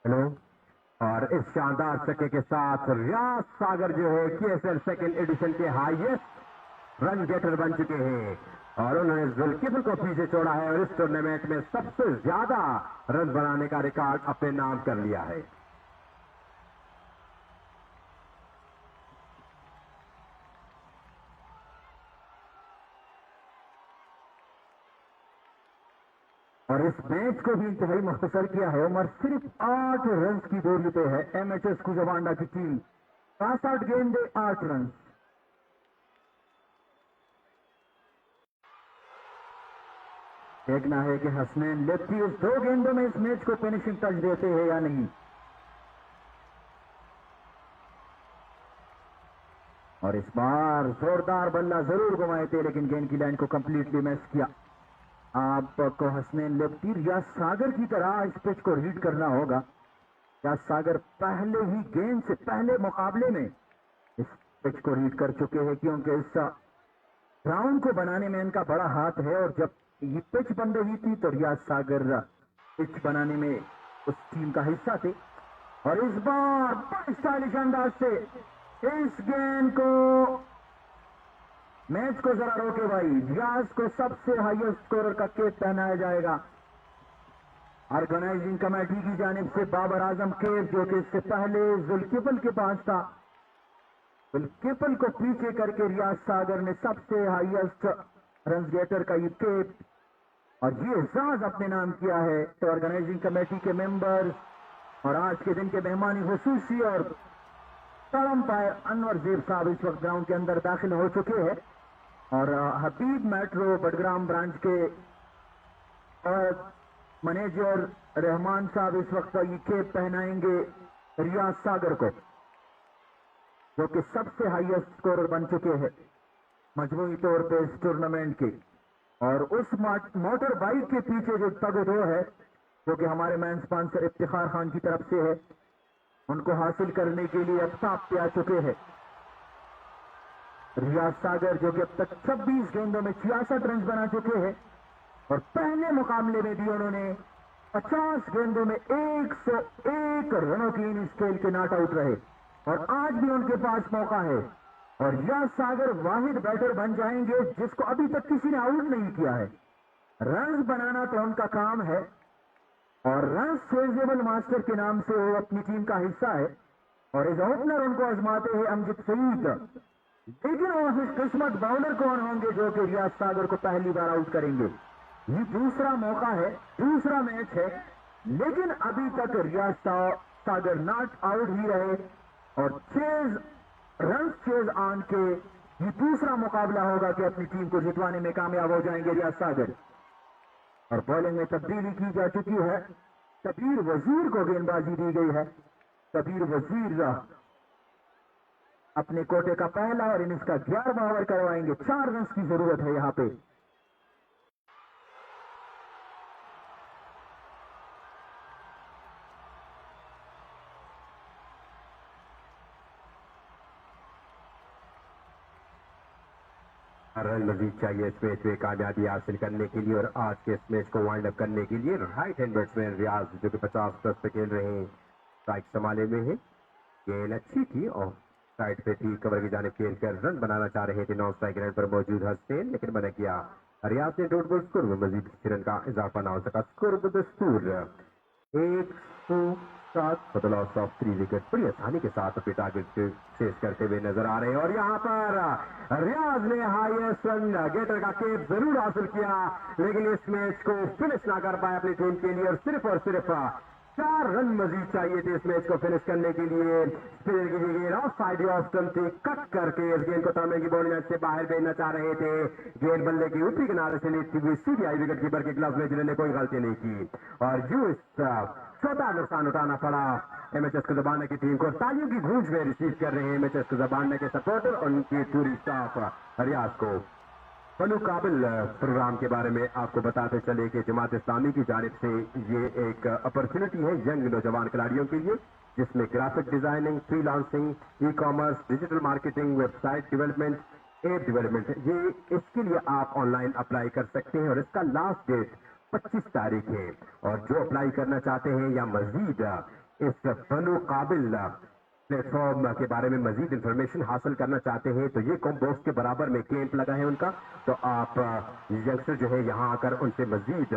हेलो। और इस शानदार छक्के के साथ रियाज सागर जो है KSL सेकंड एडिशन के हाईएस्ट रन गेटर बन चुके हैं और उन्होंने जुल्किफल को पीछे छोड़ा है और इस टूर्नामेंट में सबसे ज्यादा रन बनाने का रिकॉर्ड अपने नाम कर लिया है। और इस मैच को भी इंतहाई मुख्तसर किया है उमर, सिर्फ 8 रन की दूरी पे है MHS कुजबांडा की टीम। 67 गेंदे 8 रन। देखना है कि हसनैन लेफ्टी इस 2 गेंदों में इस मैच को फिनिशिंग टच देते हैं या नहीं। और इस बार जोरदार बल्ला जरूर घुमाए थे लेकिन गेंद की लाइन को कंप्लीटली मिस किया। आपको हसनैन लेफ्टी रियाज सागर की तरह इस पिच को रीड करना होगा। रियाज सागर पहले ही गेंद से पहले मुकाबले में इस पिच को रीड कर चुके हैं क्योंकि इस ग्राउंड को बनाने में इनका बड़ा हाथ है और जब ये पिच बन रही थी तो रियाज सागर पिच बनाने में उस टीम का हिस्सा थे। और इस बार बड़े स्टाइलिश अंदाज से इस गेंद को मैच को जरा रोके भाई। रियाज को सबसे हाईएस्ट स्कोरर का केप पहनाया जाएगा। ऑर्गेनाइजिंग कमेटी की जानिब से बाबर आजम केप जो कि इससे पहले जुल्किफल के पास था, जुल्किफल को पीछे करके रियाज सागर ने सबसे हाईएस्ट रन गेटर का ये केप और ये एजाज अपने नाम किया है। तो ऑर्गेनाइजिंग कमेटी के मेंबर्स और आज के दिन के मेहमानी खुसूसी और अंपायर अनवर जेब साहब इस वक्त ग्राउंड के अंदर दाखिल हो चुके हैं और हबीब मेट्रो बडग्राम ब्रांच के मैनेजर रहमान साहब इस वक्त ये केप पहनाएंगे रियाज सागर को जो कि सबसे हाईएस्ट स्कोरर बन चुके हैं मजमूई तौर पे इस टूर्नामेंट के। और उस मोटर बाइक के पीछे जो तगदो है जो कि हमारे मैन स्पॉन्सर इफ्तिखार खान की तरफ से है, उनको हासिल करने के लिए अब ताप पे आ चुके हैं रियाज सागर जो कि अब तक 26 गेंदों में 66 रन बना चुके हैं और पहले मुकाबले में भी उन्होंने 50 गेंदों में 101 रनों की इन स्केल के नॉट आउट रहे और आज भी उनके पास मौका है और रियाज सागर वाहिद बैटर बन जाएंगे जिसको अभी तक किसी ने आउट नहीं किया है। रन बनाना तो उनका काम है और रन चेजेबल मास्टर के नाम से वो अपनी टीम का हिस्सा है और इस ओपनर उनको आजमाते हैं अमजद सईद, लेकिन वो किस्मत बॉलर कौन होंगे जो कि रियाज सागर को पहली बार आउट करेंगे। ये दूसरा मौका है, दूसरा मैच है, लेकिन अभी तक रियाज सागर नॉट आउट ही रहे और रन चेज ऑन के ये दूसरा मुकाबला होगा कि अपनी टीम को जितवाने में कामयाब हो जाएंगे रियाज सागर। और बॉलिंग में तब्दीली की जा चुकी है, कबीर वजीर को गेंदबाजी दी गई है। कबीर वजीर अपने कोटे का पहला और इनिंग्स का 11वां ओवर करवाएंगे। 4 रन की जरूरत है यहां पे। रन मजीद चाहिए इस मैच में कामयाबी हासिल करने के लिए और आज के इस मैच को वाइंड अप करने के लिए राइट हैंड बैट्समैन रियाज जो कि 50+ पे खेल रहे हैं स्ट्राइक संभाले में है। गेंद अच्छी थी और साइड पे थी, कवर की जानिब खेल कर रन बनाना चाह रहे थे नॉन स्ट्राइक रेंज पर मौजूद हसनैन, लेकिन बना किया रियाज ने डॉट बॉल स्कोर में मजीद रन का इजाफा ना हो सका। स्कोर बदस्तूर 107 लॉस ऑफ 3 विकेट बड़ी आसानी के साथ अपने टारगेट चेस करते हुए नजर आ रहे हैं और यहाँ पर रियाज ने हाईएस्ट रन गेटर का केप जरूर हासिल किया लेकिन इस मैच को फिनिश ना कर पाए अपनी टीम के लिए और सिर्फ 4 रन मजीद चाहिए थे इस मैच को फिनिश करने के लिए। स्पिनर की गेंद ऑफ साइड ऑफ स्टंप से कट करके इस गेंद को तमिल की बॉलिंग से बाहर भेजना चाह रहे थे। गेंद बल्ले की ऊपरी किनारे से लेती हुई सीधी आई विकेट कीपर के ग्लव्स में जिन्होंने कोई गलती नहीं की और यूं इस छोटा नुकसान उठाना पड़ा MHS कुजबांडा की टीम को। तालियों की गूंज में रिसीव कर रहे हैं MHS कुजबांडा के सपोर्टर और उनकी पूरी स्टाफ रियाज को। बनु काबिल प्रोग्राम के बारे में आपको बताते चले कि जमात इस्लामी की जानिब से ये एक अपॉर्चुनिटी है यंग नौजवान खिलाड़ियों के लिए जिसमें graphic designing, freelancing, e commerce, digital marketing, website development, app development, ये इसके लिए आप ऑनलाइन अप्लाई कर सकते हैं और इसका लास्ट डेट 25 तारीख है और जो अप्लाई करना चाहते हैं या मजीद इस बनो काबिल प्लेटफॉर्म के बारे में मजीद इंफॉर्मेशन हासिल करना चाहते हैं तो ये कॉम्बॉक्स के बराबर में कैंप लगा है उनका, तो आप यंगस्टर जो है यहाँ आकर उनसे मजीद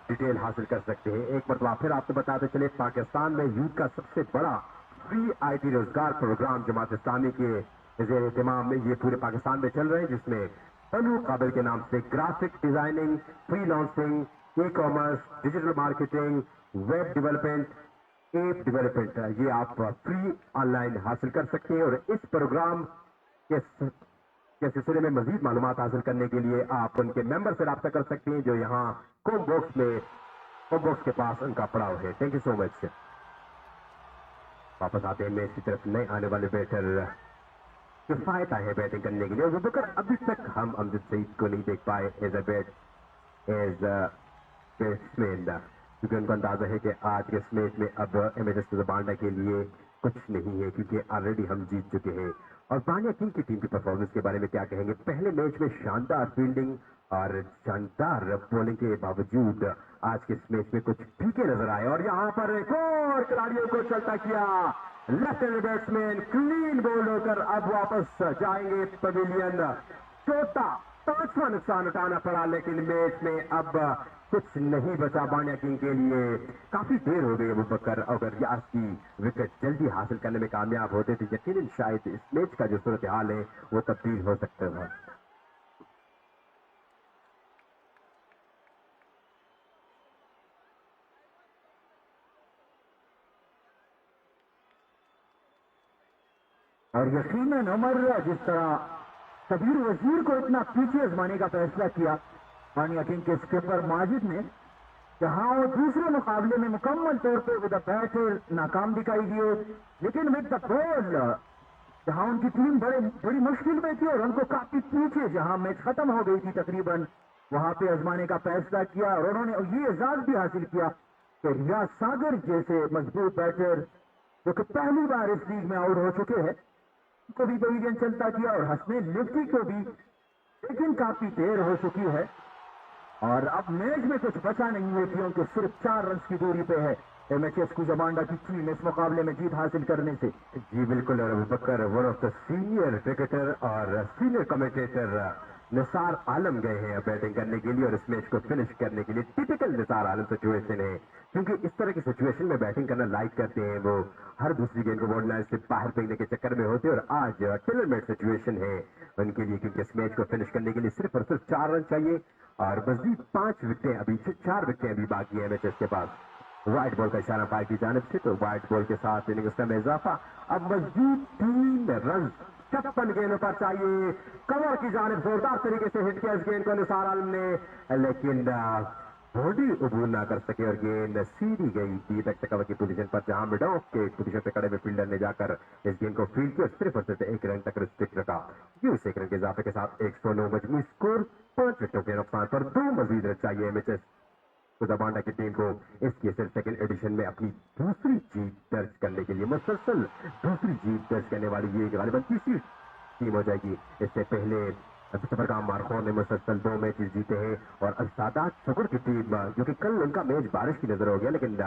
डिटेल हासिल कर सकते हैं। एक मरतबा फिर आपको बताते चले, पाकिस्तान में यूथ का सबसे बड़ा फ्री IT रोजगार प्रोग्राम जमात इस्लामी के ज़ेर एहतमाम में ये पूरे पाकिस्तान में चल रहे हैं, जिसमें बनो काबिल के नाम से graphic designing, freelancing, e-commerce, digital marketing, web development, app development, ये आप फ्री ऑनलाइन हासिल कर सकते हैं। और इस प्रोग्राम के सिलसिले में मजीद मालूमात हासिल करने के लिए आप उनके मेंबर से रब्ता कर सकते हैं जो यहाँ कॉम्बॉक्स के पास उनका पड़ाव है। Thank you so much. वापस आते हैं मैच की तरफ। नए आने वाले बैटर किफायत आए हैं बैटिंग करने के लिए। अबूबकर अभी तक हम अमजद सईद को नहीं देख पाए एज बैट्समैन, क्योंकि उनको अंदाजा है कि आज के इस मैच में अब एमएचएस बांडा के लिए कुछ नहीं है, क्योंकि ऑलरेडी हम जीत चुके हैं। और बांडिया किंग की टीम की परफॉर्मेंस के बारे में क्या कहेंगे? पहले मैच में शानदार फील्डिंग और शानदार बॉलिंग के बावजूद आज के इस मैच में कुछ फीके नजर आए। और यहाँ पर एक और खिलाड़ियों को चलता किया left hand batsman clean bowled होकर अब वापस जाएंगे पवेलियन। चौथा 5वां नुकसान उठाना पड़ा, लेकिन मैच में अब कुछ नहीं बचा बांडिया किंग के लिए। काफी देर हो गई अबूबकर, अगर यार की विकेट जल्दी हासिल करने में कामयाब होते तो यकीनन शायद इस मैच का जो सूरत हाल है वो तब्दील हो सकता है। और यकीनन उमर, जिस तरह सबीर वजीर को इतना पीछे आजमाने का फैसला किया बांडिया किंग के स्किपर माजिद ने, जहां वो दूसरे मुकाबले में मुकम्मल तौर पर विद द बैटर नाकाम दिखाई दिए, लेकिन विद द बॉल जहां उनकी टीम बड़ी मुश्किल में थी और उनको काफी पीछे जहां मैच खत्म हो गई थी तकरीबन, वहां पे आजमाने का फैसला किया। और उन्होंने ये एजाज भी हासिल किया कि रियाज सागर जैसे मजबूत बैटर जो कि पहली बार इस लीग में आउट हो चुके हैं को भी डिवीजन चलता किया, और हसनैन लिफ्टी को भी, लेकिन काफी देर हो चुकी है और अब मैच में कुछ बचा नहीं है, क्योंकि सिर्फ 4 रन की दूरी पे है एमएचएस कुजाबांडा की टीम इस मुकाबले में जीत हासिल करने से। जी बिल्कुल। और Abubakar one of the senior cricketer और सीनियर कमेंटेटर निसार आलम गए हैं बैटिंग करने के लिए और इस मैच को फिनिश करने के लिए। टिपिकल निसार आलम सिचुएशन है, क्योंकि इस तरह की सिचुएशन में बैटिंग करना लाइक करते हैं। वो हर दूसरी गेंद को बॉल लाइन से बाहर फेंकने के चक्कर में होते हैं और आज टेलर मेड सिचुएशन है उनके लिए, क्योंकि इस मैच को फिनिश करने के लिए सिर्फ और सिर्फ 4 रन चाहिए और मजीद 5 विकेटें अभी 4 विकेटें अभी बाकी है एमएचएस के पास। व्हाइट बॉल का इशारा पाई की जानिब से, तो व्हाइट बॉल के साथ इनिंग्स में इजाफा। अब मजीद 3 रन 56 गेंदों पर चाहिए। कवर की जानिब जोरदार तरीके से हिट किया इस गेंद को निसार आलम ने, लेकिन बॉडी अबूर ना कर सके और गेंद सीधी गई थी तक कवर की पोजीशन पर, जहां मिड ऑफ के पोजीशन पे खड़े हुए फील्डर ने जाकर इस गेंद को फील्ड किया और सिर्फ और सिर्फ 1 रन तक रिस्ट्रिक्ट रखा। उस 1 रन के इजाफे के साथ 109 मजमूई स्कोर, 5 विकेटों के नुकसान पर 2 मजीद रन चाहिए एमएचएस कुजाबांडा की टीम को इसके सिर्फ सेकंड एडिशन में अपनी दूसरी जीत दर्ज करने के लिए। मुसलसल दूसरी जीत दर्ज करने वाली ये गालिबन तीसरी टीम हो जाएगी। इससे पहले सबरकाम मारखोन ने मुसलसल 2 मैचेस जीते हैं और अब सादात शकुर की टीम, जो कि कल उनका मैच बारिश की नजर हो गया, लेकिन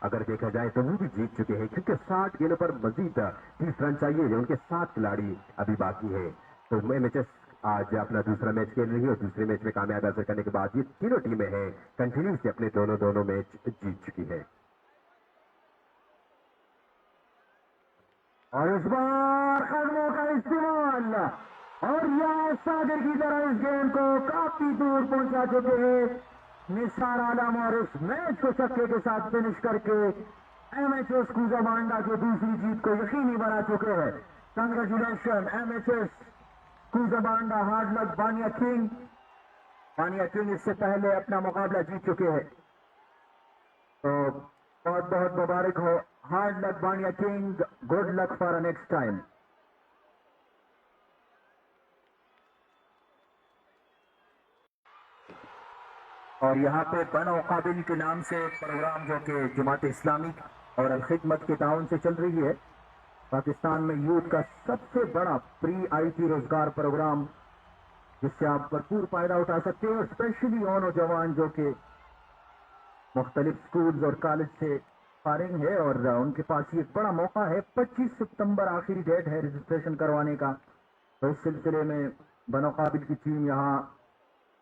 अगर देखा जाए तो वो भी जीत चुके हैं, क्योंकि 60 गेंदों पर मजीद 30 रन चाहिए जो उनके 7 खिलाड़ी अभी बाकी है। तो एमएचएस आज अपना दूसरा मैच खेल रही है और दूसरे मैच में कामयाबी हासिल करने के बाद ये तीनों टीमें हैं कंटिन्यूसली अपने दोनों मैच जीत चुकी है। और इस बार कदमों का इस्तेमाल और रियाज सागर की तरह इस गेंद को काफी दूर पहुंचा चुके हैं निसार आलम, और इस मैच को छक्के के साथ फिनिश करके एमएचएस कुजाबांडा की दूसरी जीत को यकीनी बना चुके हैं। Congratulation MHS Kujabanda, hard luck Bandia King. Bandia King इससे पहले अपना मुकाबला जीत चुके हैं, तो बहुत बहुत मुबारक हो। Hard luck Bandia King, good luck for a next time. और यहाँ पे बनो काबिल के नाम से प्रोग्राम जो कि जमात इस्लामी और अल खिदमत के ताउन से चल रही है, पाकिस्तान में यूथ का सबसे बड़ा प्री आईटी रोजगार प्रोग्राम, जिससे आप भरपूर फायदा उठा सकते हैं। और स्पेशली वो नौजवान जो कि मुख्तलिफ स्कूल्स और कॉलेज से فارغ ہے اور ان کے پاس یہ ایک بڑا موقع ہے. 25 ستمبر آخری ڈیٹ ہے رجسٹریشن کروانے کا. تو اس سلسلے میں بنو قابل کی ٹیم یہاں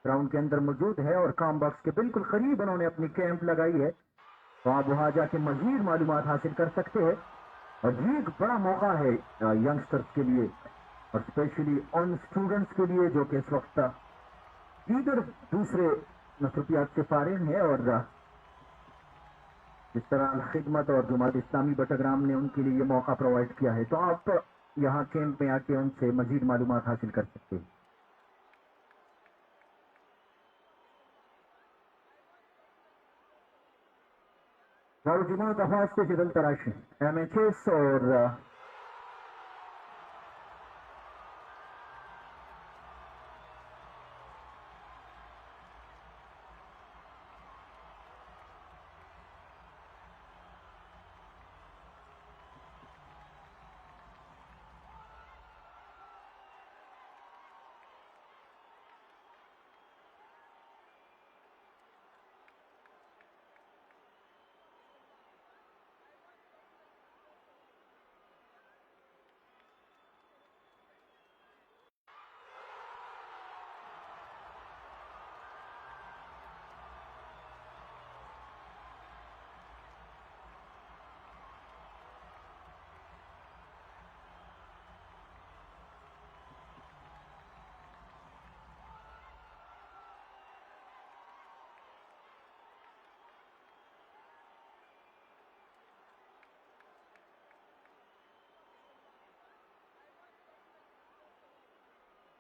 گراؤنڈ کے اندر موجود ہے اور کام باکس کے بالکل قریب انہوں نے اپنی کیمپ لگائی ہے. تو آپ وہاں جا کے مزید معلومات حاصل کر سکتے ہیں. اور یہ ایک بڑا موقع ہے ینگسٹرز کے لیے اور اسپیشلی ان اسٹوڈنٹس کے لیے جو کہ اس وقت دیگر دوسرے مصروفیات سے فارغ ہیں. اور جس طرح خدمت اور جماعت اسلامی بٹاگرام نے ان کے لیے یہ موقع پرووائڈ کیا ہے تو آپ یہاں کیمپ میں آ کے ان سے مزید معلومات حاصل کر سکتے ہیں. جماعت افواج سے جدل تراشی MHS اور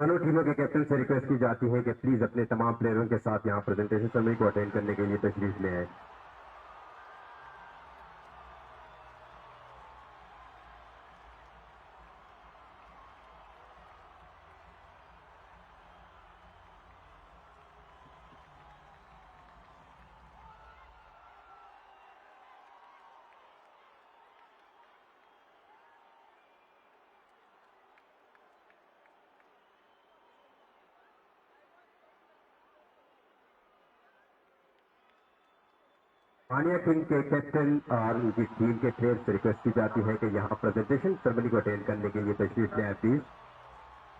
دونوں ٹیموں کے کیپٹن سے ریکویسٹ کی جاتی ہے کہ پلیز اپنے تمام پلیئروں کے ساتھ یہاں پریزنٹیشن سرمنی کو اٹینڈ کرنے کے لیے تشریف لے آئیں. بانیا کنگ کے کیپٹن اور ان کی ٹیم کے پلیئر سے ریکویسٹ کی جاتی ہے کہ یہاں پریزنٹیشن سرمنی کو اٹینڈ کرنے کے لیے تشریف لے آئیں please.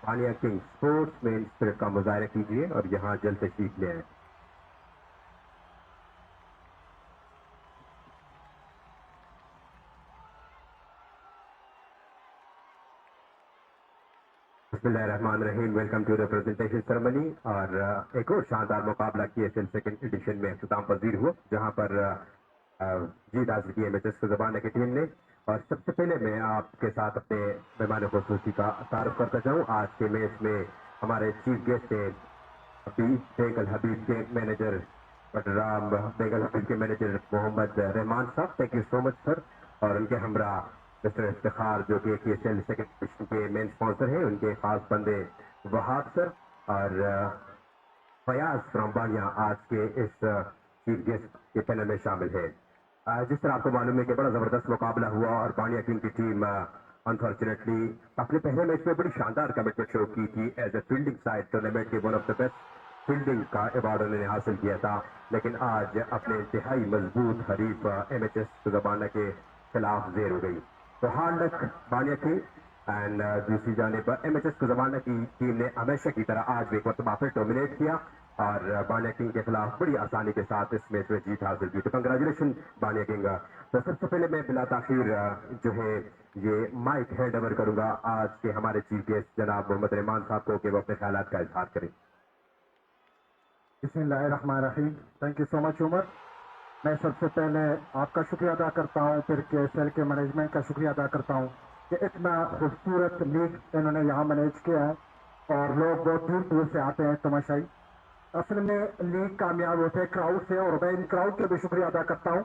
Bania King sportsman spirit کا مظاہرہ کیجیے اور یہاں جلد تشریف لے آئیں. بسم اللہ الرحمن الرحیم. Welcome to the presentation ceremony. اور ایک اور شاندار مقابلہ KSL سیکنڈ ایڈیشن میں اختتام پذیر ہوا جہاں پر جیت حاصل کی MHS کو زبانہ کی ٹیم نے. اور سب سے پہلے میں آپ کے ساتھ اپنے مہمان خصوصی کا تعارف کرتا چاہوں. آج کے میچ میں ہمارے چیف گیسٹ ہیں بیگل حبیب کے مینیجر بٹرام، بیگل حبیب کے مینیجر محمد رحمان صاحب. تھینک یو سو مچ سر. اور ان کے ہمراہ مسٹر افتخار جو کہ KSL سیکنڈ ایڈیشن کے مین اسپانسر ہیں، ان کے خاص بندے وہاب سر اور فیاض فرام بانیا آج کے اس چیف گیسٹ کے پینل میں شامل ہے. جس طرح آپ کو معلوم ہے کہ بڑا زبردست مقابلہ ہوا اور بانیا ٹیم کی ٹیم انفارچونیٹلی اپنے پہلے میچ میں بڑی شاندار کمٹمنٹ شو کی تھی. As a fielding side tournament کے one of the best fielding کا ایوارڈ انہوں نے حاصل کیا تھا. لیکن آج اپنے انتہائی مضبوط حریف MHS زبانہ کے خلاف زیر ہو گئی. تو ہارڈ لک بانیا ٹیم. اینڈ دوسری جانب MHS زبانہ کی ٹیم نے ہمیشہ کی طرح آج بھی ایک مرتبہ پھر ڈومینیٹ کیا اور بانیا کنگ کے خلاف بڑی آسانی کے ساتھ اس میچ میں جیت حاصل کی. تو کنگریچولیشن بانیا کنگ. تو سب سے پہلے میں بلا تاخیر جو ہے یہ مائک ہینڈ اوور کروں گا آج کے ہمارے چیف گیسٹ جناب محمد رحمان صاحب کو کہ وہ اپنے خیالات کا اظہار کریں. بسم اللہ الرحمن الرحیم. تھینک یو سو مچ عمر. میں سب سے پہلے آپ کا شکریہ ادا کرتا ہوں، پھر KSL کے مینجمنٹ کا شکریہ ادا کرتا ہوں کہ اتنا خوبصورت لیگ انہوں نے یہاں مینیج کیا ہے اور لوگ بہت دور دور سے آتے ہیں تماشائی. اصل میں لیگ کامیاب ہوتے ہیں کراؤڈ سے اور میں ان کراؤڈ کے بھی شکریہ ادا کرتا ہوں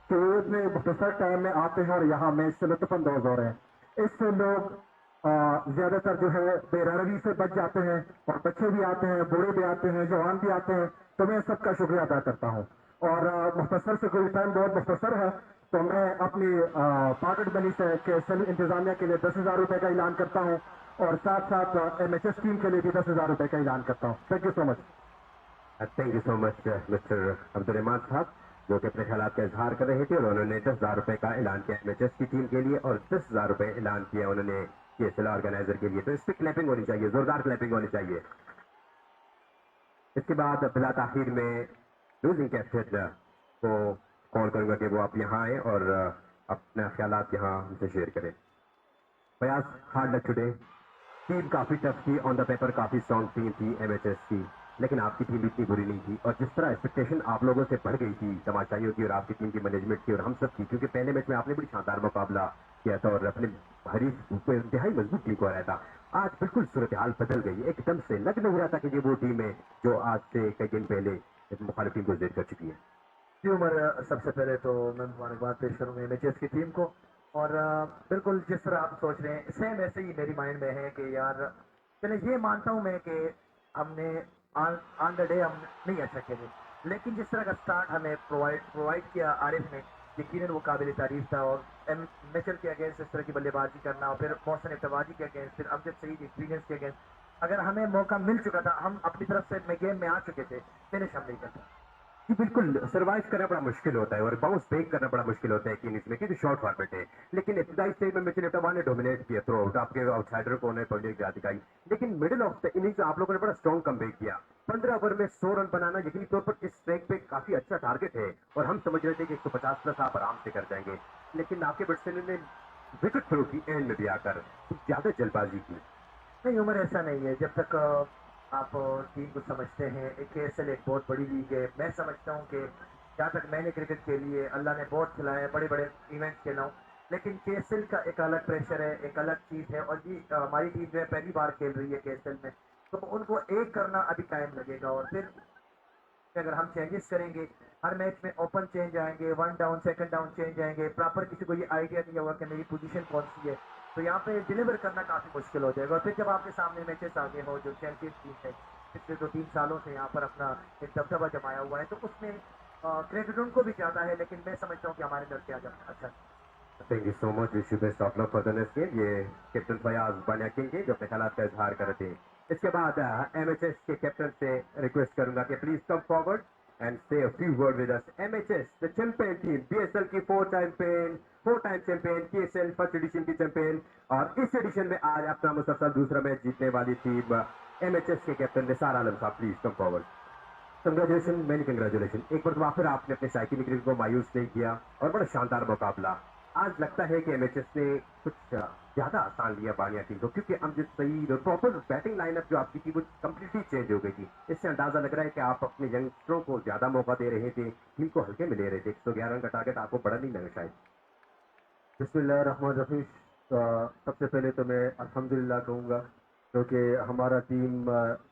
کہ وہ اتنے مختصر ٹائم میں آتے ہیں اور یہاں میچ سے لطف اندوز ہو رہے ہیں. اس سے لوگ زیادہ تر جو ہے بے روی سے بچ جاتے ہیں اور بچے بھی آتے ہیں، بوڑھے بھی آتے ہیں، جوان بھی آتے ہیں. تو میں سب کا شکریہ ادا کرتا ہوں. اور مختصر سے کوئی ٹائم بہت مختصر ہے تو میں اپنی پاکٹ منی سے KSL انتظامیہ کے لیے 10,000 روپے کا اعلان کرتا ہوں اور ساتھ ساتھ MHS ٹیم کے لیے بھی 10,000 روپے کا اعلان کرتا ہوں. Thank you so much. Thank you so much mister Abdur Rahman صاحب. جو کہ अपने ख्यालात का इजहार कर रहे थे और उन्होंने 10,000 रुपए का ऐलान किया एमएचएस की टीम के लिए और 10,000 रुपए ऐलान किया उन्होंने केएसएल ऑर्गेनाइजर के लिए। तो इस पर क्लैपिंग होनी चाहिए, जोरदार क्लैपिंग होनी चाहिए। इसके बाद बिला ताखिर में लूजिंग कैप्टन को कॉल करूंगा कि वो आप यहाँ आए और अपना ख्यालात यहाँ हमसे शेयर करें। प्रयास हार्ड लक टुडे, टीम काफी टफ थी, ऑन द पेपर काफी स्ट्रॉन्ग टीम थी एमएचएस की, लेकिन आपकी टीम इतनी बुरी नहीं थी और जिस तरह एक्सपेक्टेशन आप लोगों से बढ़ गई थी तमाशाइयों की और आपकी टीम की मैनेजमेंट की और हम सब की, क्योंकि पहले मैच में आपने बड़ी शानदार मुकाबला किया था और अपने हरीफ को इंतहाई मजबूत टीम को हराया था। आज बिल्कुल सूरत हाल बदल गई, एकदम से लग नहीं रहा था कि ये वो टीम है जो आज से कई दिन पहले इस मुखालिफ टीम को जेर कर चुकी है। जी उमर, सबसे पहले तो मैं मुबारकबाद पेश करूंगा एमएचएस की टीम को और बिल्कुल जिस तरह आप सोच रहे हैं सेम ऐसे ही मेरी माइंड में है कि यार चले ये मानता हूं मैं कि हमने ऑन द डे हम नहीं अच्छा खेले, लेकिन जिस तरह का स्टार्ट हमें प्रोवाइड किया आरिफ ने, यकीनन वो काबिल तारीफ था। और मिचेल के अगेंस्ट इस तरह की बल्लेबाजी करना और फिर मोहसिन इफ्ताबाजी के अगेंस्ट, फिर अमजद सईद एक्सपीरियंस के अगेंस्ट, अगर हमें मौका मिल चुका था, हम अपनी तरफ से गेम में आ चुके थे, फिनिश हम नहीं करते। जी बिल्कुल, सर्वाइव करना बड़ा मुश्किल होता है और बाउंस बैक करना बड़ा मुश्किल होता है कि इनिंग्स में, क्योंकि शॉर्ट फॉर्मेट है। लेकिन इब्तदाई स्टेज में मिचेल इफ्ताबाजी ने डोमिनेट किया थ्रू आउट, आपके आउटसाइडर को उन्हें पॉइंट की दिखाई, लेकिन मिडिल ऑफ द इनिंग्स आप लोगों ने बड़ा स्ट्रॉन्ग कमबैक किया। 15 ओवर में 100 रन बनाना यकीनी तौर पर इस ट्रैक पे काफी अच्छा टारगेट है और हम समझ रहे थे कि 150 प्लस आप आराम से कर जाएंगे, लेकिन आपके बैट्समैन ने विकेट थ्रो की एंड में भी आकर ज्यादा जल्दबाजी की। नहीं उमर, ऐसा नहीं है। जब तक आप टीम को समझते हैं, एक केएसएल एक बहुत बड़ी लीग है। मैं समझता हूँ कि जहाँ तक मैंने क्रिकेट खेली है, अल्लाह ने बहुत खिलाया है, बड़े बड़े इवेंट्स खेला हूँ, लेकिन केएसएल का एक अलग प्रेशर है, एक अलग चीज़ है। और ये हमारी टीम जो है पहली बार खेल रही है केएसएल में, तो उनको एक करना अभी टाइम लगेगा। और फिर अगर हम चेंजेस करेंगे, हर मैच में ओपन चेंज आएंगे, 1 डाउन 2 डाउन चेंज आएंगे, प्रॉपर किसी को ये आइडिया नहीं होगा कि मेरी पोजीशन कौन सी है, तो यहाँ पे डिलीवर करना काफ़ी मुश्किल हो जाएगा। और फिर जब आपके सामने मैचेस आगे हो जो चैंपियन टीम है, पिछले 2-3 सालों से यहाँ पर अपना एक दबदबा जमाया हुआ है, तो उसमें क्रेडिट उनको भी ज़्यादा है, लेकिन मैं समझता हूँ कि हमारे लड़के आज अच्छा। Thank you so much, wish you best of luck for the next game. ये कैप्टन फयाज बानिया किंग के जो अपने ख्यालात का इजहार कर रहे थे। इसके बाद एमएचएस के कैप्टन से रिक्वेस्ट करूंगा कि प्लीज कम फॉरवर्ड एंड से a few word with us. MHS the champion team, BSL की 4 टाइम चैंपियन, केएसएल फर्स्ट एडिशन की चैंपियन, और इस एडिशन में आज अपना मुसलसल दूसरा मैच जीतने वाली टीम एमएचएस के कैप्टन निसार आलम साहब, please come forward. Congratulation, many congratulation. एक बार फिर आपने अपने साइकिल क्रिकेट को मायूस नहीं किया और बड़ा शानदार मुकाबला। आज लगता है कि एमएचएस ने कुछ ज्यादा आसान लिया बानिया टीम को, क्योंकि अमजद सईद और प्रॉपर बैटिंग लाइनअप जो आपकी थी वो कम्प्लीटली चेंज हो गई थी। इससे अंदाजा लग रहा है कि आप अपने यंगस्टरों को ज्यादा मौका दे रहे थे, टीम को हल्के में ले रहे थे। 111 रन का टारगेट आपको बड़ा नहीं लगा शायद। बिस्मिल्लाहिर्रहमानिर्रहीम। सबसे पहले तो मैं अल्हम्दुलिल्लाह कहूँगा, क्योंकि हमारा टीम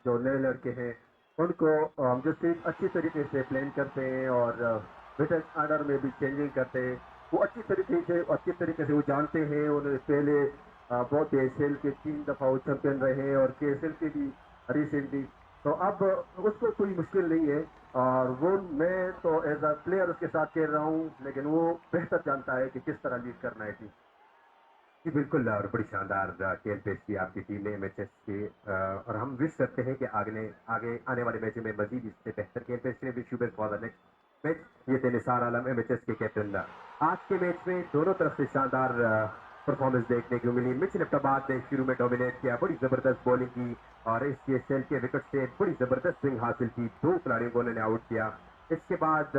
जो नए लड़के हैं उनको जो सिर्फ अच्छी तरीके से प्लान करते हैं और बैटिंग ऑर्डर में भी चेंजिंग करते हैं, वो अच्छी तरीके से वो जानते हैं। उन्होंने पहले बहुत केएसएल के 3 दफ़ा वो चैंपियन रहे हैं और केएसएल के भी रिसेंटली, तो अब उसको कोई मुश्किल नहीं है। और वो मैं तो एज अ प्लेयर उसके साथ खेल रहा हूँ, लेकिन वो बेहतर जानता है कि किस तरह लीड करना है टीम। जी बिल्कुल, और बड़ी शानदार खेल पेश की आपकी टीम ने एमएचएस के, और हम विश करते हैं कि आगे आने वाले मैचों में मजीद इससे बेहतर खेल पेश करें। Wish you best for the next match. ये थे निसार आलम, एमएचएस के कैप्टन। आज के मैच में दोनों तरफ से शानदार परफॉर्मेंस देखने को मिली। मिचेल इफ्ताबाजी ने शुरू में डोमिनेट किया, बड़ी जबरदस्त बॉलिंग की और इस केएसएल के विकेट से बड़ी जबरदस्त स्विंग हासिल की, 2 खिलाड़ियों को उन्होंने आउट किया। इसके बाद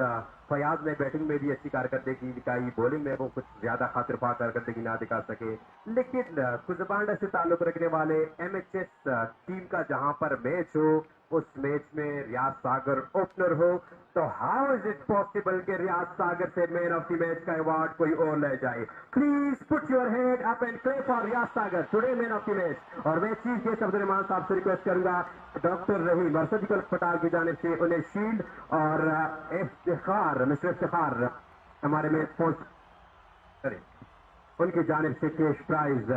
फयाज ने बैटिंग में भी अच्छी कारकर्दगी दिखाई, बॉलिंग में वो कुछ ज्यादा खातिरखवाह कारकर्दगी ना दिखा सके, लेकिन कुजबांडा से ताल्लुक रखने वाले एमएचएस टीम का जहां पर मैच हो, उस मैच में रियाज सागर ओपनर हो, तो हाउ इज इट पॉसिबल कि रियाज सागर से मैन ऑफ द मैच का अवार्ड कोई और ले जाए? Please put your head up and clap for Riyaz Sagar, today man of the match. और मैं चीफ गेस्ट अब्दुल रहमान साहब से रिक्वेस्ट करूंगा, डॉक्टर रहीम और सर्जिकल अस्पताल की जानिब से उन्हें शील्ड और मिस्टर इफ्तिखार हमारे में पहुंच करें, उनकी जानिब से cash prize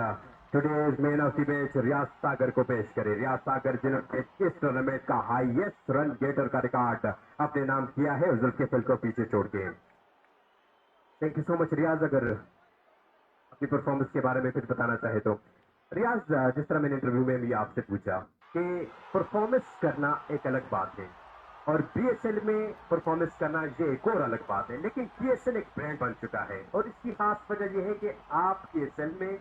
today's man of the match Riaz Sagar को पेश करें। रियाज सागर जिन्होंने इस टूर्नामेंट का हाईएस्ट रन गेटर का रिकॉर्ड अपने नाम किया है जुल्फिल को पीछे छोड़ के। थैंक यू सो मच रियाज। अगर अपनी परफॉर्मेंस के बारे में कुछ बताना चाहे तो रियाज, जिस तरह मैंने इंटरव्यू में भी आपसे पूछा कि परफॉर्मेंस करना एक अलग बात है, اور بی ایس ایل میں پرفارمنس کرنا یہ ایک اور الگ بات ہے، لیکن بی ایس ایل ایک برانڈ بن چکا ہے اور اس کی خاص وجہ یہ ہے کہ آپ بی ایس ایل میں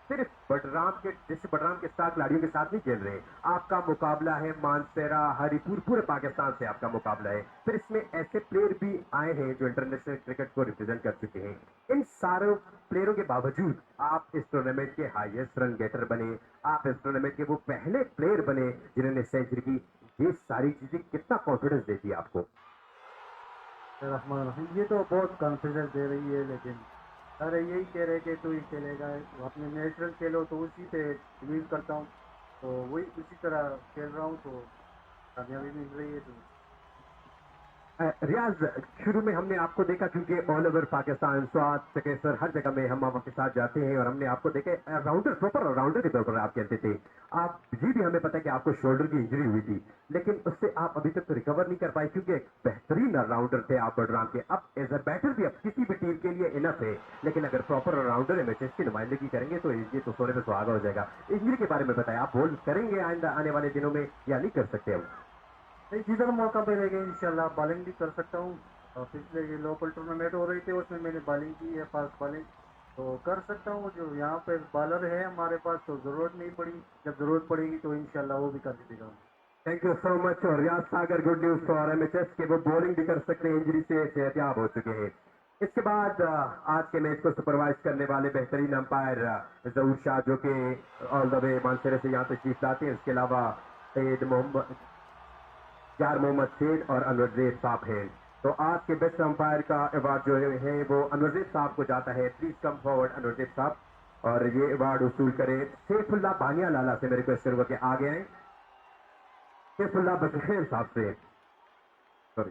صرف بڈرام کے جیسے بڈرام کے 7 کھلاڑیوں کے ساتھ نہیں کھیل رہے، آپ کا مقابلہ ہے مانسیرا، ہری پور، پورے پاکستان سے آپ کا مقابلہ ہے. پھر اس میں ایسے پلیئر بھی آئے ہیں جو انٹرنیشنل کرکٹ کو ریپرزینٹ کر چکے ہیں. ان سارے پلیئروں کے باوجود آپ اس ٹورنامنٹ کے ہائیسٹ رن گیٹر بنے، آپ اس ٹورنامنٹ کے وہ پہلے پلیئر بنے جنہوں نے سینچری کی. یہ ساری چیزیں کتنا کانفیڈنس دیتی ہے آپ کو؟ الرحمن الرحیم، یہ تو بہت کانفیڈنس دے رہی ہے، لیکن ارے یہی کہہ رہے کہ تو ہی کھیلے گا، اپنے نیچرل کھیلو، تو اسی پہ بلیو کرتا ہوں، تو وہی اسی طرح کھیل رہا ہوں، تو کامیابی مل رہی ہے. تو ریاض، شروع میں ہم نے آپ کو دیکھا کیونکہ آل اوور پاکستان، سوات، چکیسر، ہر جگہ میں ہم آپ کے ساتھ جاتے ہیں اور ہم نے آپ کو دیکھا راؤنڈر، پراپر راؤنڈر کے طور پر آپ کھیلتے تھے. آپ یہ بھی ہمیں پتا کہ آپ کو شولڈر کی انجری ہوئی تھی، لیکن اس سے آپ ابھی تک تو ریکور نہیں کر پائے کیونکہ ایک بہترین راؤنڈر تھے آپ بڈرام کے. اب ایز اے بیٹر بھی اب کسی بھی ٹیم کے لیے انف ہے، لیکن اگر پراپر راؤنڈر میچز کی نمائندگی کریں گے تو یہ تو سونے پہ سہاگا ہو جائے گا. انجری کے بارے میں بتائیں، آپ بول کریں گے آئندہ آنے والے دنوں میں یا نہیں کر سکتے ہم؟ جدھر موقع ملے گا انشاءاللہ بالنگ بھی کر سکتا ہوں. اور پچھلے یہ لوکل ٹورنامنٹ ہو رہی تھی اس میں میں نے بالنگ کی ہے، فاسٹ بالنگ، تو کر سکتا ہوں. جو یہاں پہ بالر ہے ہمارے پاس تو ضرورت نہیں پڑی، جب ضرورت پڑے گی تو انشاءاللہ وہ بھی کر دے گا. Thank you so much. اور Riaz Sagar, good news for M H S کہ وہ بولنگ بھی کر سکتے ہیں، انجری سے صحتیاب ہو چکے ہیں. اس کے بعد آج کے میچ کو سپروائز کرنے والے بہترین امپائر ظہور شاہ جو کہ آل دا وے مانسیرے سے یہاں تشریف لاتے ہیں. اس کے علاوہ سید محمد یار محمد سید اور انور زید صاحب ہیں. تو آج کے بیسٹ امپائر کا ایوارڈ جو ہے وہ انور زید صاحب کو جاتا ہے. پلیز کم فارورڈ انور زید صاحب، اور یہ ایوارڈ وصول کرے سیف اللہ بانیہ لالا سے. میرے ریکویسٹ کروں گا کہ آگے آئیں. سیف اللہ بشیر صاحب سے، سوری.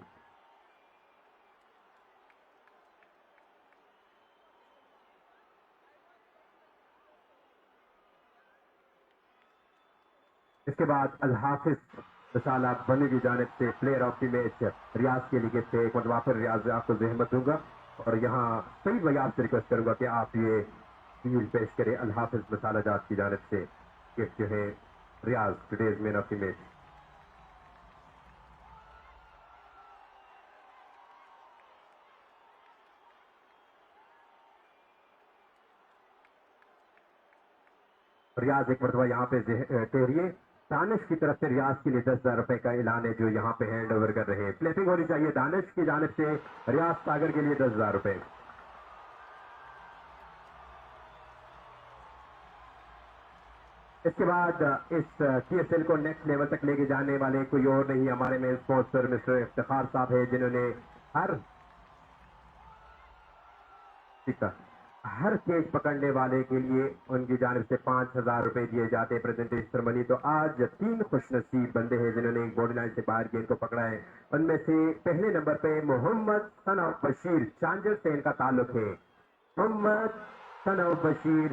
اس کے بعد الحافظ رسالہ بنی کی جانب سے پلیئر آف دی میچ ریاض کے لیے سے ایک مرتبہ پھر ریاض آپ کو زحمت دوں گا اور یہاں سعید بھائی آپ سے ریکویسٹ کروں گا کہ آپ یہ ڈیل پیش کریں الحافظ رسالہ جات کی جانب سے گفٹ جو ہے Riaz today's man of the match. Riaz ایک مرتبہ یہاں پہ ٹہریے. دانش کی طرف سے ریاض کے لیے 10,000 روپے کا اعلان ہے جو یہاں پہ ہینڈ اوور کر رہے ہیں. کلیپنگ ہونی چاہیے دانش کی جانب سے ریاض ساگر کے لیے 10,000 روپے. اس کے بعد اس ٹی ایس ایل کو نیکسٹ لیول تک لے کے جانے والے کوئی اور نہیں ہمارے مین اسپانسر مسٹر افتخار صاحب ہے جنہوں نے ہر کیچ پکڑنے والے کے لیے ان کی جانب سے 5,000 روپے دیے جاتے ہیں پریزنٹیشن منی. تو آج 3 خوش نصیب بندے ہیں جنہوں نے ایک بارڈر لائن سے باہر گیند کو پکڑا ہے. ان میں سے پہلے نمبر پہ محمد ثناء بشیر چانجر سے ان کا تعلق ہے. محمد ثناء بشیر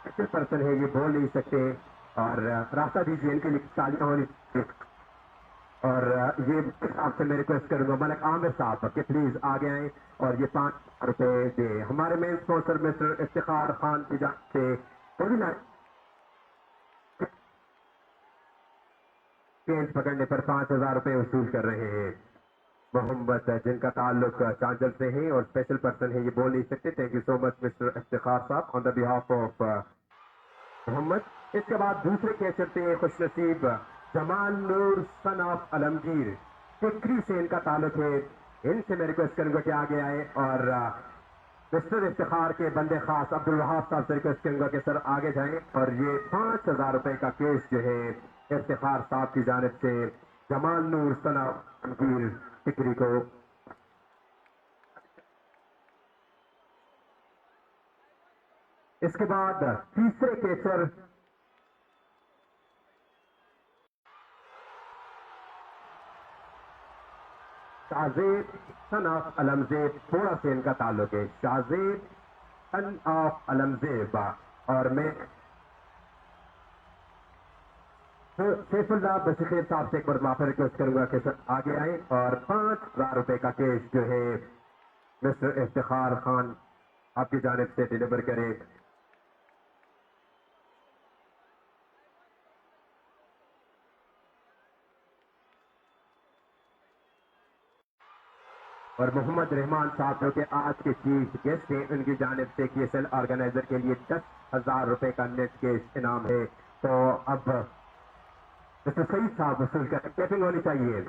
ایسے پرسن ہے یہ بول نہیں سکتے اور راستہ دیجیے ان کے لیے تالیاں ہونی چاہیے. اور یہ آپ سے میں ریکویسٹ کروں گا ملک عامر صاحب کہ پلیز آگے آئیں اور یہ 5 روپے دیں. ہمارے مین اسپانسر مسٹر افتخار خان کی جانب سے گیند پکڑنے پر 5,000 روپے وصول کر رہے ہیں. محمد جن کا تعلق چانچل سے ہے اور اسپیشل پرسن ہے یہ بول نہیں سکتے. Thank you so much mister Iftikhar sahab on the behalf of محمد. اس کے بعد دوسرے کیچر پہ خوش نصیب جمال نور سن آف علمگیر ٹکری سے ان کا تعلق ہے. ان سے میں ریکویسٹ کروں گا کہ آگے آئے اور مسٹر افتخار کے بندے خاص عبد الوہاب صاحب سے ریکویسٹ کروں گا کہ سر آگے جائیں اور یہ 5,000 روپے کا کیس جو ہے افتخار صاحب کی جانب سے جمال نور سن آف علمگیر ٹکری کو. اس کے بعد تیسرے کیچر شاہزیب سن آف علمزیب تھوڑا سے ان کا تعلق ہے. شاہزیب سن آف علمزیب اور میں سیف اللہ بشیر صاحب سے ایک بار معافی ریکویسٹ کروں گا کہ سر آگے آئیں اور 5,000 روپے کا کیش جو ہے مسٹر افتخار خان آپ کی جانب سے ڈیلیور کرے. اور محمد رحمان صاحب جو کہ آج کے چیف گیسٹ ہیں، ان کی جانب سے KSL آرگنائزر کے لیے 10,000 روپے کا نیٹ کیش انعام ہے. تو اب مسٹر سعید صاحب وصول کر کیپنگ ہونی چاہیے.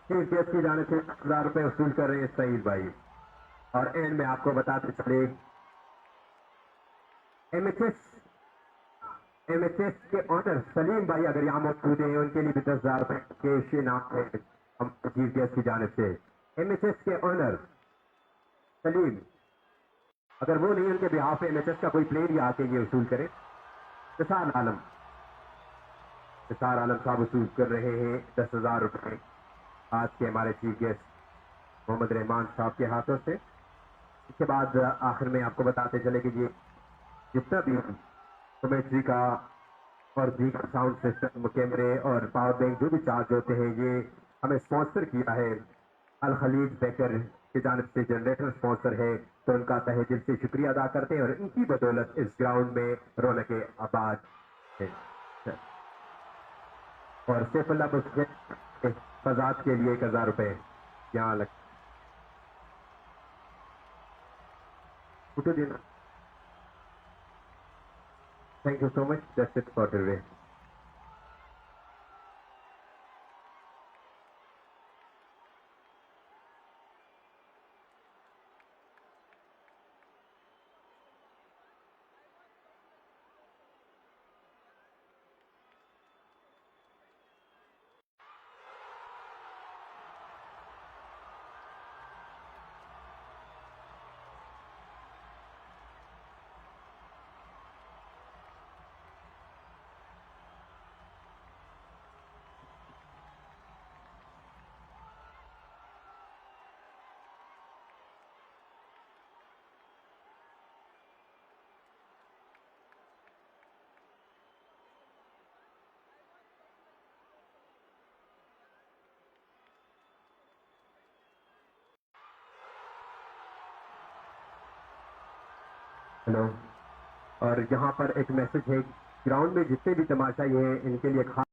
چیف گیسٹ کی جانب سے 10,000 روپے وصول کر رہے ہیں سعید بھائی. اور اینڈ میں آپ کو بتاتے چلے ایم ایچ ایس کے آنر سلیم بھائی اگر یہاں موجود ہیں، ان کے لیے بھی 10,000 روپے کیش انعام ہے ہم چیف گیسٹ کی جانب سے. ایم ایچ ایس کے آنر سلیم، اگر وہ نہیں ان کے بہاف ایم ایچ ایس کا کوئی پلیئر یا آ کے یہ وصول کرے. نثار عالم صاحب وصول کر رہے ہیں 10,000 روپے آج کے ہمارے چیف گیسٹ محمد رحمان صاحب کے ہاتھوں سے. اس کے بعد آخر میں آپ کو بتاتے چلے کہ یہ جتنا بھی کمیٹری کا اور دیگر ساؤنڈ سسٹم، کیمرے اور پاور بینک جو بھی چارج ہوتے ہیں، یہ ہمیں اسپانسر کیا ہے الخلیج بیکر کی جانب سے. جنریٹر اسپانسر ہے، تو ان کا تہہ دل سے شکریہ ادا کرتے ہیں اور ان کی بدولت اس گراؤنڈ میں رونق آباد ہے. اور سیف اللہ بس فضاد کے لیے 1,000 روپے یہاں لگ اٹھو دینا. Thank you so much. That's it for today. Hello. اور یہاں پر ایک میسج ہے، گراؤنڈ میں جتنے بھی تماشائی ہیں ان کے لیے خاص